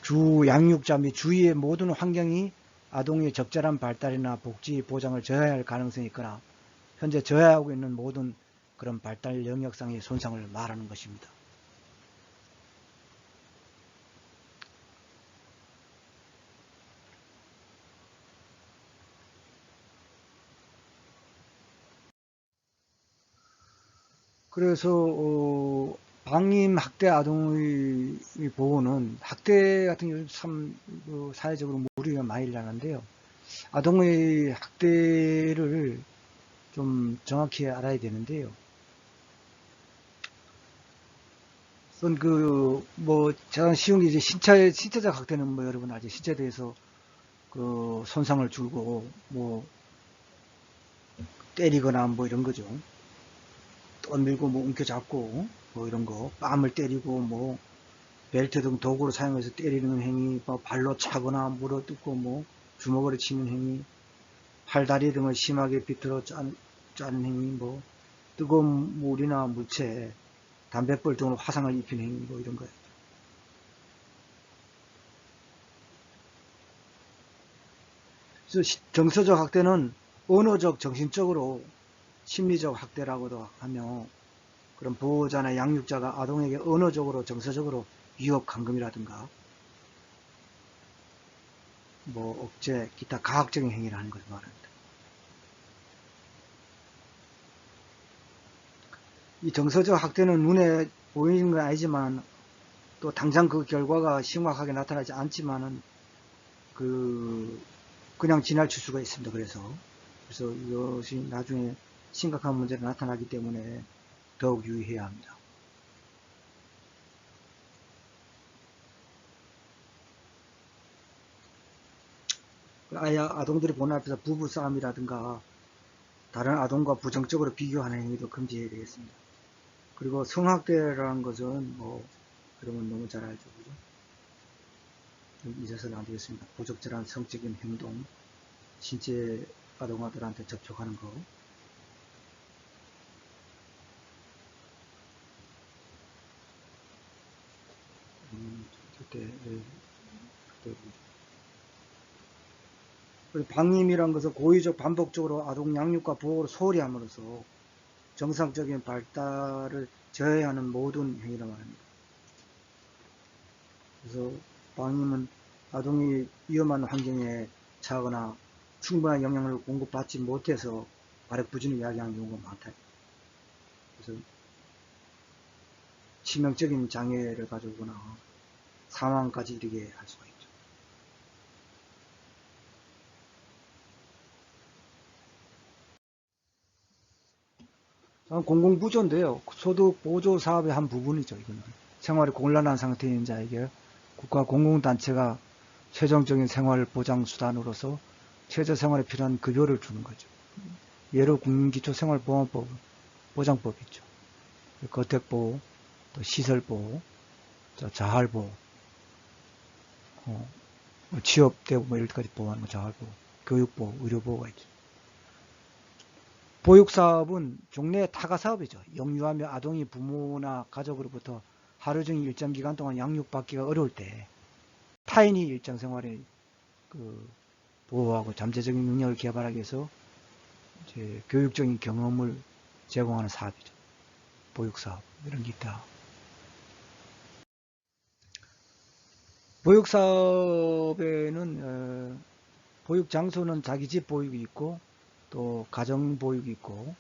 Speaker 1: 주 양육자 및 주위의 모든 환경이 아동의 적절한 발달이나 복지 보장을 저해할 가능성이 있거나 현재 저해하고 있는 모든 그런 발달 영역상의 손상을 말하는 것입니다. 그래서 방임 학대 아동의 보호는, 학대 같은 경우 참 사회적으로 무리가 많이 일어나는데요. 아동의 학대를 좀 정확히 알아야 되는데요. 우선 뭐 가장 쉬운 게 이제 신체적 학대는 뭐 여러분 알죠. 신체에 대해서 그 손상을 주고 뭐 때리거나 뭐 이런 거죠. 떠밀고 뭐 움켜잡고 뭐 이런 거, 뺨을 때리고 뭐 벨트 등 도구를 사용해서 때리는 행위, 뭐 발로 차거나 물어뜯고 뭐 주먹으로 치는 행위, 팔다리 등을 심하게 비틀어 짜는 행위, 뭐 뜨거운 물이나 물체, 담뱃불 등으로 화상을 입히는 행위, 뭐 이런 거예요. 그래서 정서적 학대는 언어적, 정신적으로 심리적 학대라고도 하며, 그런 보호자나 양육자가 아동에게 언어적으로, 정서적으로 위협, 감금이라든가 뭐 억제, 기타 가학적인 행위를 하는 것을 말합니다. 이 정서적 학대는 눈에 보이는 건 아니지만, 또 당장 그 결과가 심각하게 나타나지 않지만은 그냥 지나칠 수가 있습니다. 그래서 이것이 나중에 심각한 문제로 나타나기 때문에 더욱 유의해야 합니다. 아동들이 보는 앞에서 부부싸움이라든가 다른 아동과 부정적으로 비교하는 행위도 금지해야 되겠습니다. 그리고 성학대라는 것은 뭐 여러분 너무 잘 알죠, 그죠? 잊어서는 안 되겠습니다. 부적절한 성적인 행동, 신체 아동아들한테 접촉하는 거, 그리고 방임이란 것은 고의적 반복적으로 아동 양육과 보호를 소홀히 함으로써 정상적인 발달을 저해하는 모든 행위를 말합니다. 그래서 방임은 아동이 위험한 환경에 처하거나 충분한 영향을 공급받지 못해서 발액부진을 이야기하는 경우가 많다. 그래서 치명적인 장애를 가져오거나 사망까지 이르게 할 수가 있죠. 공공부조인데요. 소득 보조 사업의 한 부분이죠. 이거는 생활이 곤란한 상태인 자에게 국가 공공단체가 최종적인 생활 보장 수단으로서 최저 생활에 필요한 급여를 주는 거죠. 예로 국민기초생활보험법, 보장법이 있죠. 거택보호, 또 시설보호, 자활보호, 취업대우 뭐 이런 데까지 보호하는 거 자활보호, 교육보호, 의료보호가 있죠. 보육사업은 종래 타가사업이죠. 영유아며 아동이 부모나 가족으로부터 하루 종일 일정 기간 동안 양육받기가 어려울 때 타인이 일정 생활에 보호하고 잠재적인 능력을 개발하기 위해서 이제 교육적인 경험을 제공하는 사업이죠. 보육사업 이런 게 있다. 보육사업에는 보육장소는 자기 집 보육이 있고 또 가정 보육이 있고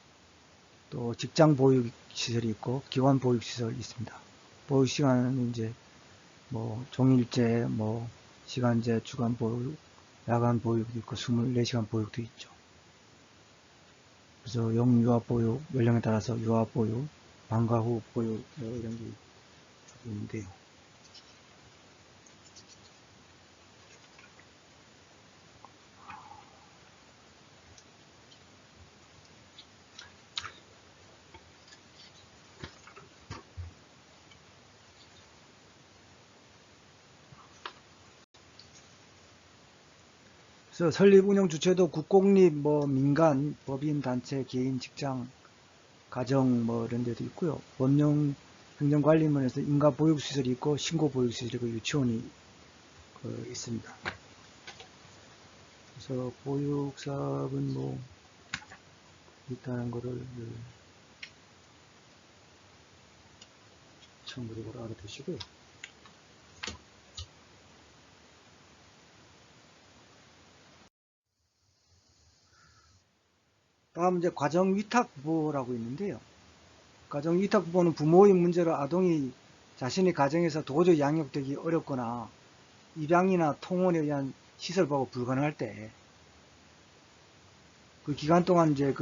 Speaker 1: 또 직장 보육 시설이 있고 기관 보육 시설이 있습니다. 보육 시간은 이제 뭐 종일제, 뭐 시간제, 주간 보육, 야간 보육도 있고 24시간 보육도 있죠. 그래서 영유아 보육, 연령에 따라서 유아 보육, 방과 후 보육 이런 게 있는데요. 그래서 설립 운영 주체도 국공립, 뭐 민간, 법인, 단체, 개인, 직장, 가정 뭐 이런 데도 있고요. 법령 행정관리면에서 인가보육시설이 있고 신고보육시설이고 유치원이 있습니다. 그래서 보육사업은 뭐 있다는 거를 참고로 알아두시고요. 다음 이제 가정위탁부라고 있는데요. 가정위탁부는 부모의 문제로 아동이 자신의 가정에서 도저히 양육되기 어렵거나 입양이나 통원에 의한 시설보호가 불가능할 때 그 기간 동안 이제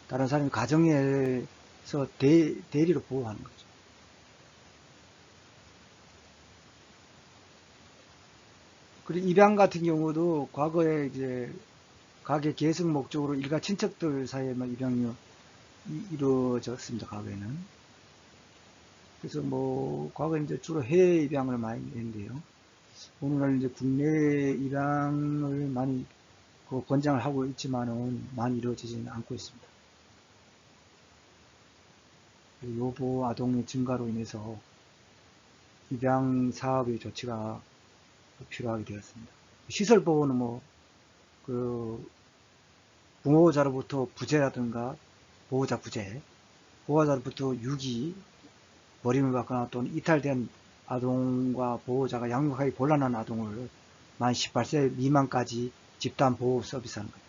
Speaker 1: 다른 사람이 가정에서 대리로 보호하는 거죠. 그리고 입양 같은 경우도 과거에 이제 가계 계승 목적으로 일가 친척들 사이에만 입양이 이루어졌습니다. 과거에는. 그래서 뭐 과거에 이제 주로 해외 입양을 많이 했는데요. 오늘날 이제 국내 입양을 많이 권장을 하고 있지만은 많이 이루어지지는 않고 있습니다. 요보 아동의 증가로 인해서 입양 사업의 조치가 필요하게 되었습니다. 시설 보호는 뭐 부모자로부터 부재라든가 보호자 부재, 보호자로부터 유기, 버림을 받거나 또는 이탈된 아동과 보호자가 양육하기 곤란한 아동을 만 18세 미만까지 집단 보호 서비스하는 거예요.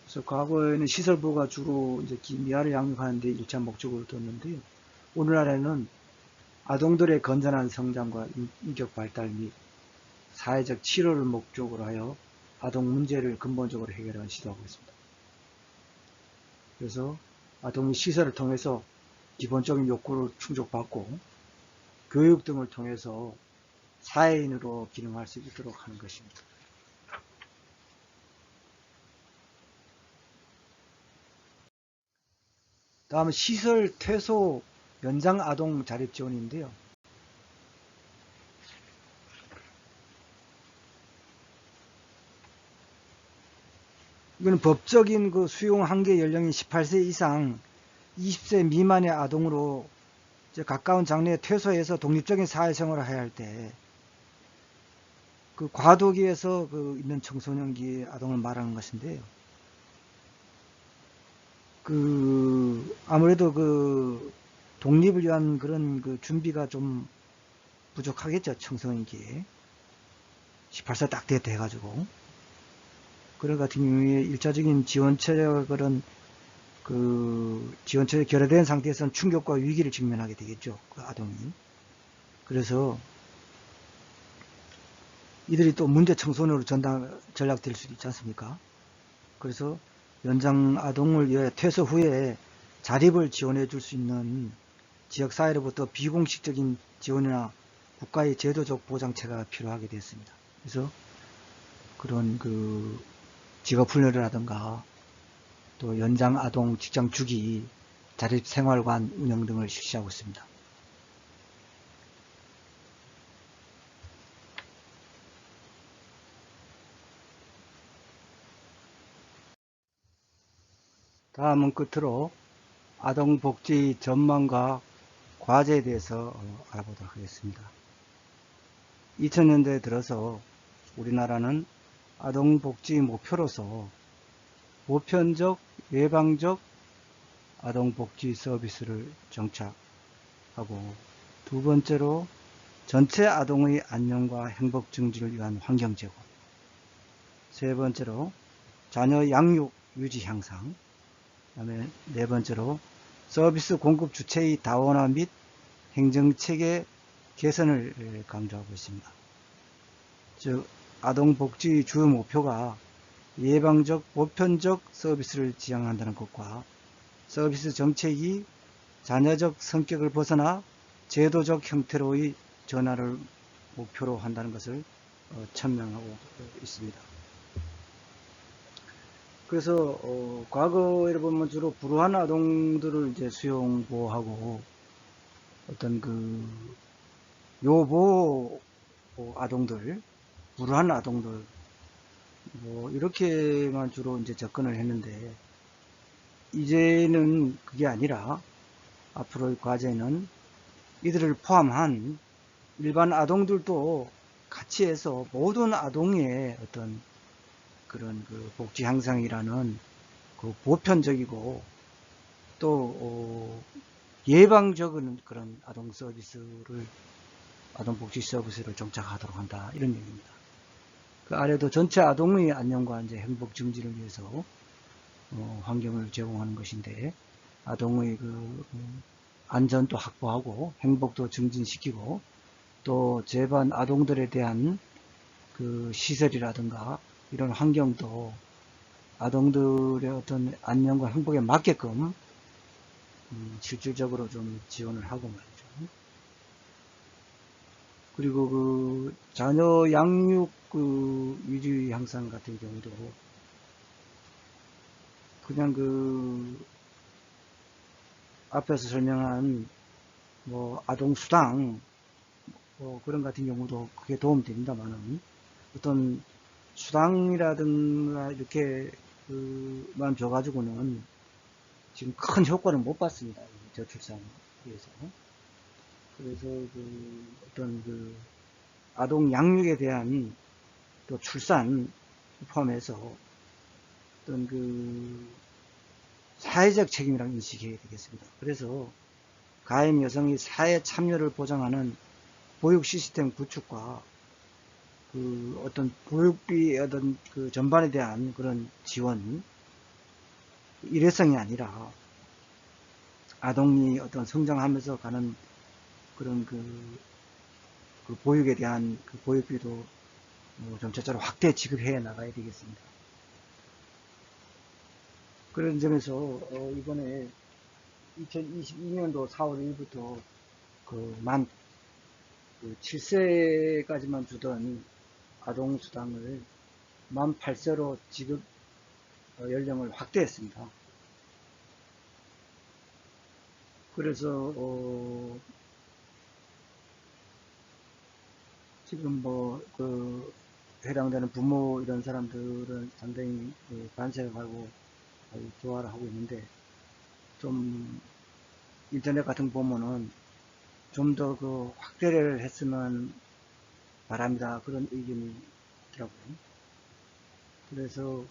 Speaker 1: 그래서 과거에는 시설부가 주로 이제 미아를 양육하는 데 일차 목적으로 뒀는데요. 오늘날에는 아동들의 건전한 성장과 인격 발달 및 사회적 치료를 목적으로 하여 아동 문제를 근본적으로 해결하는 시도하고 있습니다. 그래서 아동이 시설을 통해서 기본적인 욕구를 충족받고 교육 등을 통해서 사회인으로 기능할 수 있도록 하는 것입니다. 다음은 시설 퇴소 연장 아동 자립 지원인데요. 이거는 법적인 수용 한계 연령이 18세 이상 20세 미만의 아동으로 이제 가까운 장래에 퇴소해서 독립적인 사회생활을 해야 할 때 과도기에서 있는 청소년기의 아동을 말하는 것인데요. 아무래도 독립을 위한 그런 준비가 좀 부족하겠죠. 청소년기에. 18세 딱 돼가지고. 그런 같은 경우에 일차적인 지원처 그런 지원처에 결여된 상태에서는 충격과 위기를 직면하게 되겠죠. 아동이. 그래서 이들이 또 문제 청소년으로 전락될 수도 있지 않습니까? 그래서 연장 아동을 위해 퇴소 후에 자립을 지원해 줄 수 있는 지역사회로부터 비공식적인 지원이나 국가의 제도적 보장체가 필요하게 됐습니다. 그래서 그런 직업훈련이라든가 또 연장 아동 직장 주기, 자립생활관 운영 등을 실시하고 있습니다. 다음은 끝으로 아동복지 전망과 과제에 대해서 알아보도록 하겠습니다. 2000년대에 들어서 우리나라는 아동복지 목표로서 보편적, 예방적 아동복지 서비스를 정착하고, 두 번째로 전체 아동의 안녕과 행복 증진을 위한 환경 제공, 세 번째로 자녀 양육 유지 향상, 그다음에 네 번째로 서비스 공급 주체의 다원화 및 행정체계 개선을 강조하고 있습니다. 즉 아동복지 주요 목표가 예방적, 보편적 서비스를 지향한다는 것과 서비스 정책이 자녀적 성격을 벗어나 제도적 형태로의 전환을 목표로 한다는 것을 천명하고 있습니다. 그래서 과거에 보면 주로 불우한 아동들을 이제 수용 보호하고 어떤 요보 아동들, 불우한 아동들 뭐 이렇게만 주로 이제 접근을 했는데, 이제는 그게 아니라 앞으로의 과제는 이들을 포함한 일반 아동들도 같이 해서 모든 아동의 어떤 그런 복지 향상이라는 보편적이고 또 예방적인 그런 아동 서비스를, 아동 복지 서비스를 정착하도록 한다, 이런 얘기입니다. 그 아래도 전체 아동의 안녕과 이제 행복 증진을 위해서 환경을 제공하는 것인데, 아동의 안전도 확보하고 행복도 증진시키고, 또 재반 아동들에 대한 시설이라든가 이런 환경도 아동들의 어떤 안녕과 행복에 맞게끔 실질적으로 좀 지원을 하고 말이죠. 그리고 자녀 양육 위주 향상 같은 경우도 그냥 앞에서 설명한 뭐 아동 수당 그런 같은 경우도 그게 도움이 됩니다만은, 어떤 수당이라든가 이렇게 만 줘가지고는 지금 큰 효과를 못 봤습니다. 저출산에 의해서. 그래서 어떤 아동 양육에 대한 또 출산 포함해서 어떤 사회적 책임이라는 인식이 되겠습니다. 그래서 가임 여성의 사회 참여를 보장하는 보육 시스템 구축과 어떤 보육비 어떤 전반에 대한 그런 지원, 일회성이 아니라 아동이 어떤 성장하면서 가는 그런 보육에 대한 보육비도 점차적으로 확대 지급해 나가야 되겠습니다. 그런 점에서 이번에 2022년도 4월 1일부터 만 7세까지만 주던 아동수당을 만 8세로 지급 연령을 확대했습니다. 그래서 지금 해당되는 부모 이런 사람들은 상당히 반색하고 좋아를 하고 있는데, 좀 인터넷 같은 거 보면은 좀 더 확대를 했으면 바랍니다, 그런 의견이 있더라고요. 그래서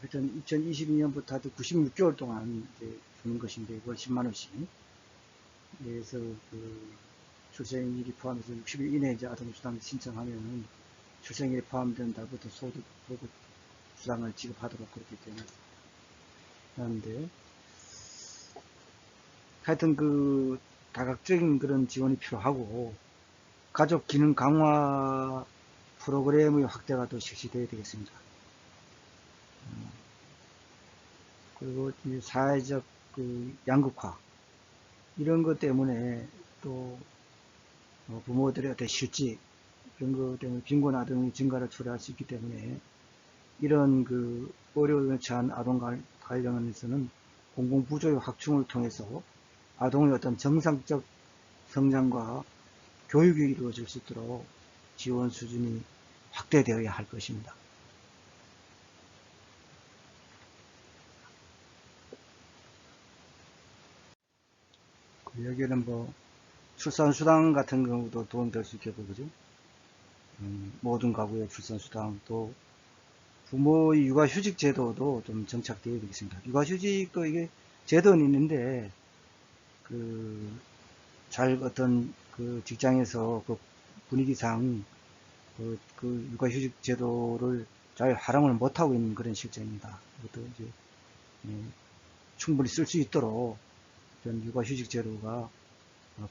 Speaker 1: 하여튼 2022년부터 하여튼 96개월 동안 이제 주는 것인데, 이걸 10만원씩. 그래서 그 출생일이 포함해서 60일 이내에 이제 아동수당 신청하면은 출생일에 포함된 달부터 소득 수당을 지급하도록 그렇게 되는데, 하여튼 그 다각적인 그런 지원이 필요하고, 가족 기능 강화 프로그램의 확대가 또 실시되어야 되겠습니다. 그리고 사회적 그 양극화 이런 것 때문에 또 부모들의 어떤 실직 이런 것 때문에 빈곤 아동의 증가를 초래할 수 있기 때문에, 이런 그 어려움에 처한 아동 관련해서는 공공부조의 확충을 통해서 아동의 어떤 정상적 성장과 교육이 이루어질 수 있도록 지원 수준이 확대되어야 할 것입니다. 여기에는 뭐 출산수당 같은 경우도 도움될 수 있겠고, 그죠? 모든 가구의 출산수당, 또 부모의 육아휴직 제도도 좀 정착되어야 되겠습니다. 육아휴직도 이게 제도는 있는데, 잘 어떤 그 직장에서 그 분위기상 그 육아휴직 제도를 잘 활용을 못하고 있는 그런 실정입니다. 이것도 이제 충분히 쓸 수 있도록 육아휴직 제도가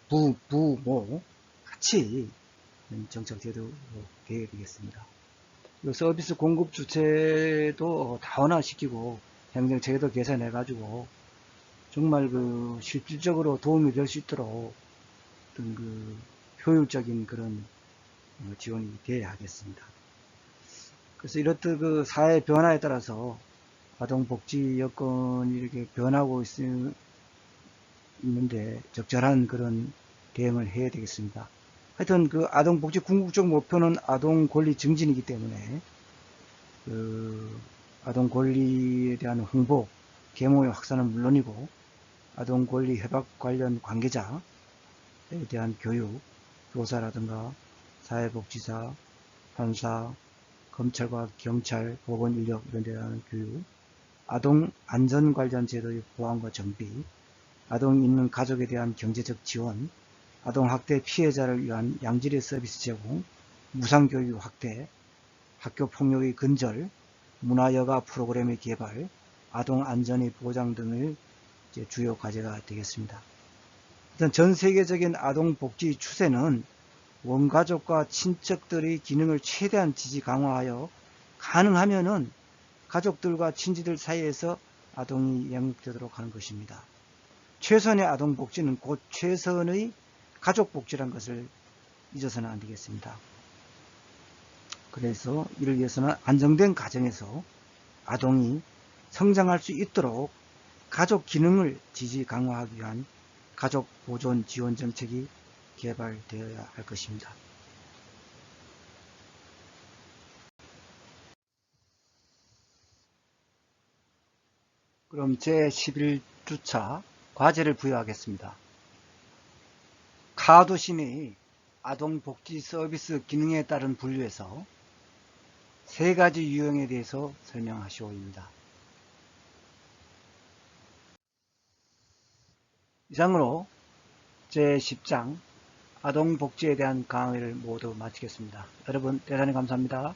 Speaker 1: 부모 같이 정착제도 되어야 되겠습니다. 서비스 공급 주체도 다원화시키고 행정체계도 개선해 가지고 정말 그 실질적으로 도움이 될 수 있도록 어떤 그 효율적인 그런 지원이 되어야 하겠습니다. 그래서 이렇듯 그 사회 변화에 따라서 아동복지 여건이 이렇게 변하고 있는데 적절한 그런 대응을 해야 되겠습니다. 하여튼 그 아동복지 궁극적 목표는 아동 권리 증진이기 때문에 그 아동 권리에 대한 홍보, 계몽의 확산은 물론이고 아동 권리 협약 관련 관계자에 대한 교육, 교사라든가 사회복지사, 판사, 검찰과 경찰, 보건 인력 이런 데 대한 교육, 아동 안전 관련 제도의 보완과 정비, 아동이 있는 가족에 대한 경제적 지원, 아동학대 피해자를 위한 양질의 서비스 제공, 무상교육 확대, 학교폭력의 근절, 문화여가 프로그램의 개발, 아동안전의 보장 등의 주요 과제가 되겠습니다. 전 세계적인 아동복지 추세는 원가족과 친척들의 기능을 최대한 지지 강화하여 가능하면은 가족들과 친지들 사이에서 아동이 영입되도록 하는 것입니다. 최선의 아동복지는 곧 최선의 가족복지란 것을 잊어서는 안 되겠습니다. 그래서 이를 위해서는 안정된 가정에서 아동이 성장할 수 있도록 가족 기능을 지지 강화하기 위한 가족 보존 지원 정책이 개발되어야 할 것입니다. 그럼 제11주차 과제를 부여하겠습니다. 카도심의 아동복지 서비스 기능에 따른 분류에서 세 가지 유형에 대해서 설명하시오입니다. 이상으로 제10장 아동복지에 대한 강의를 모두 마치겠습니다. 여러분 대단히 감사합니다.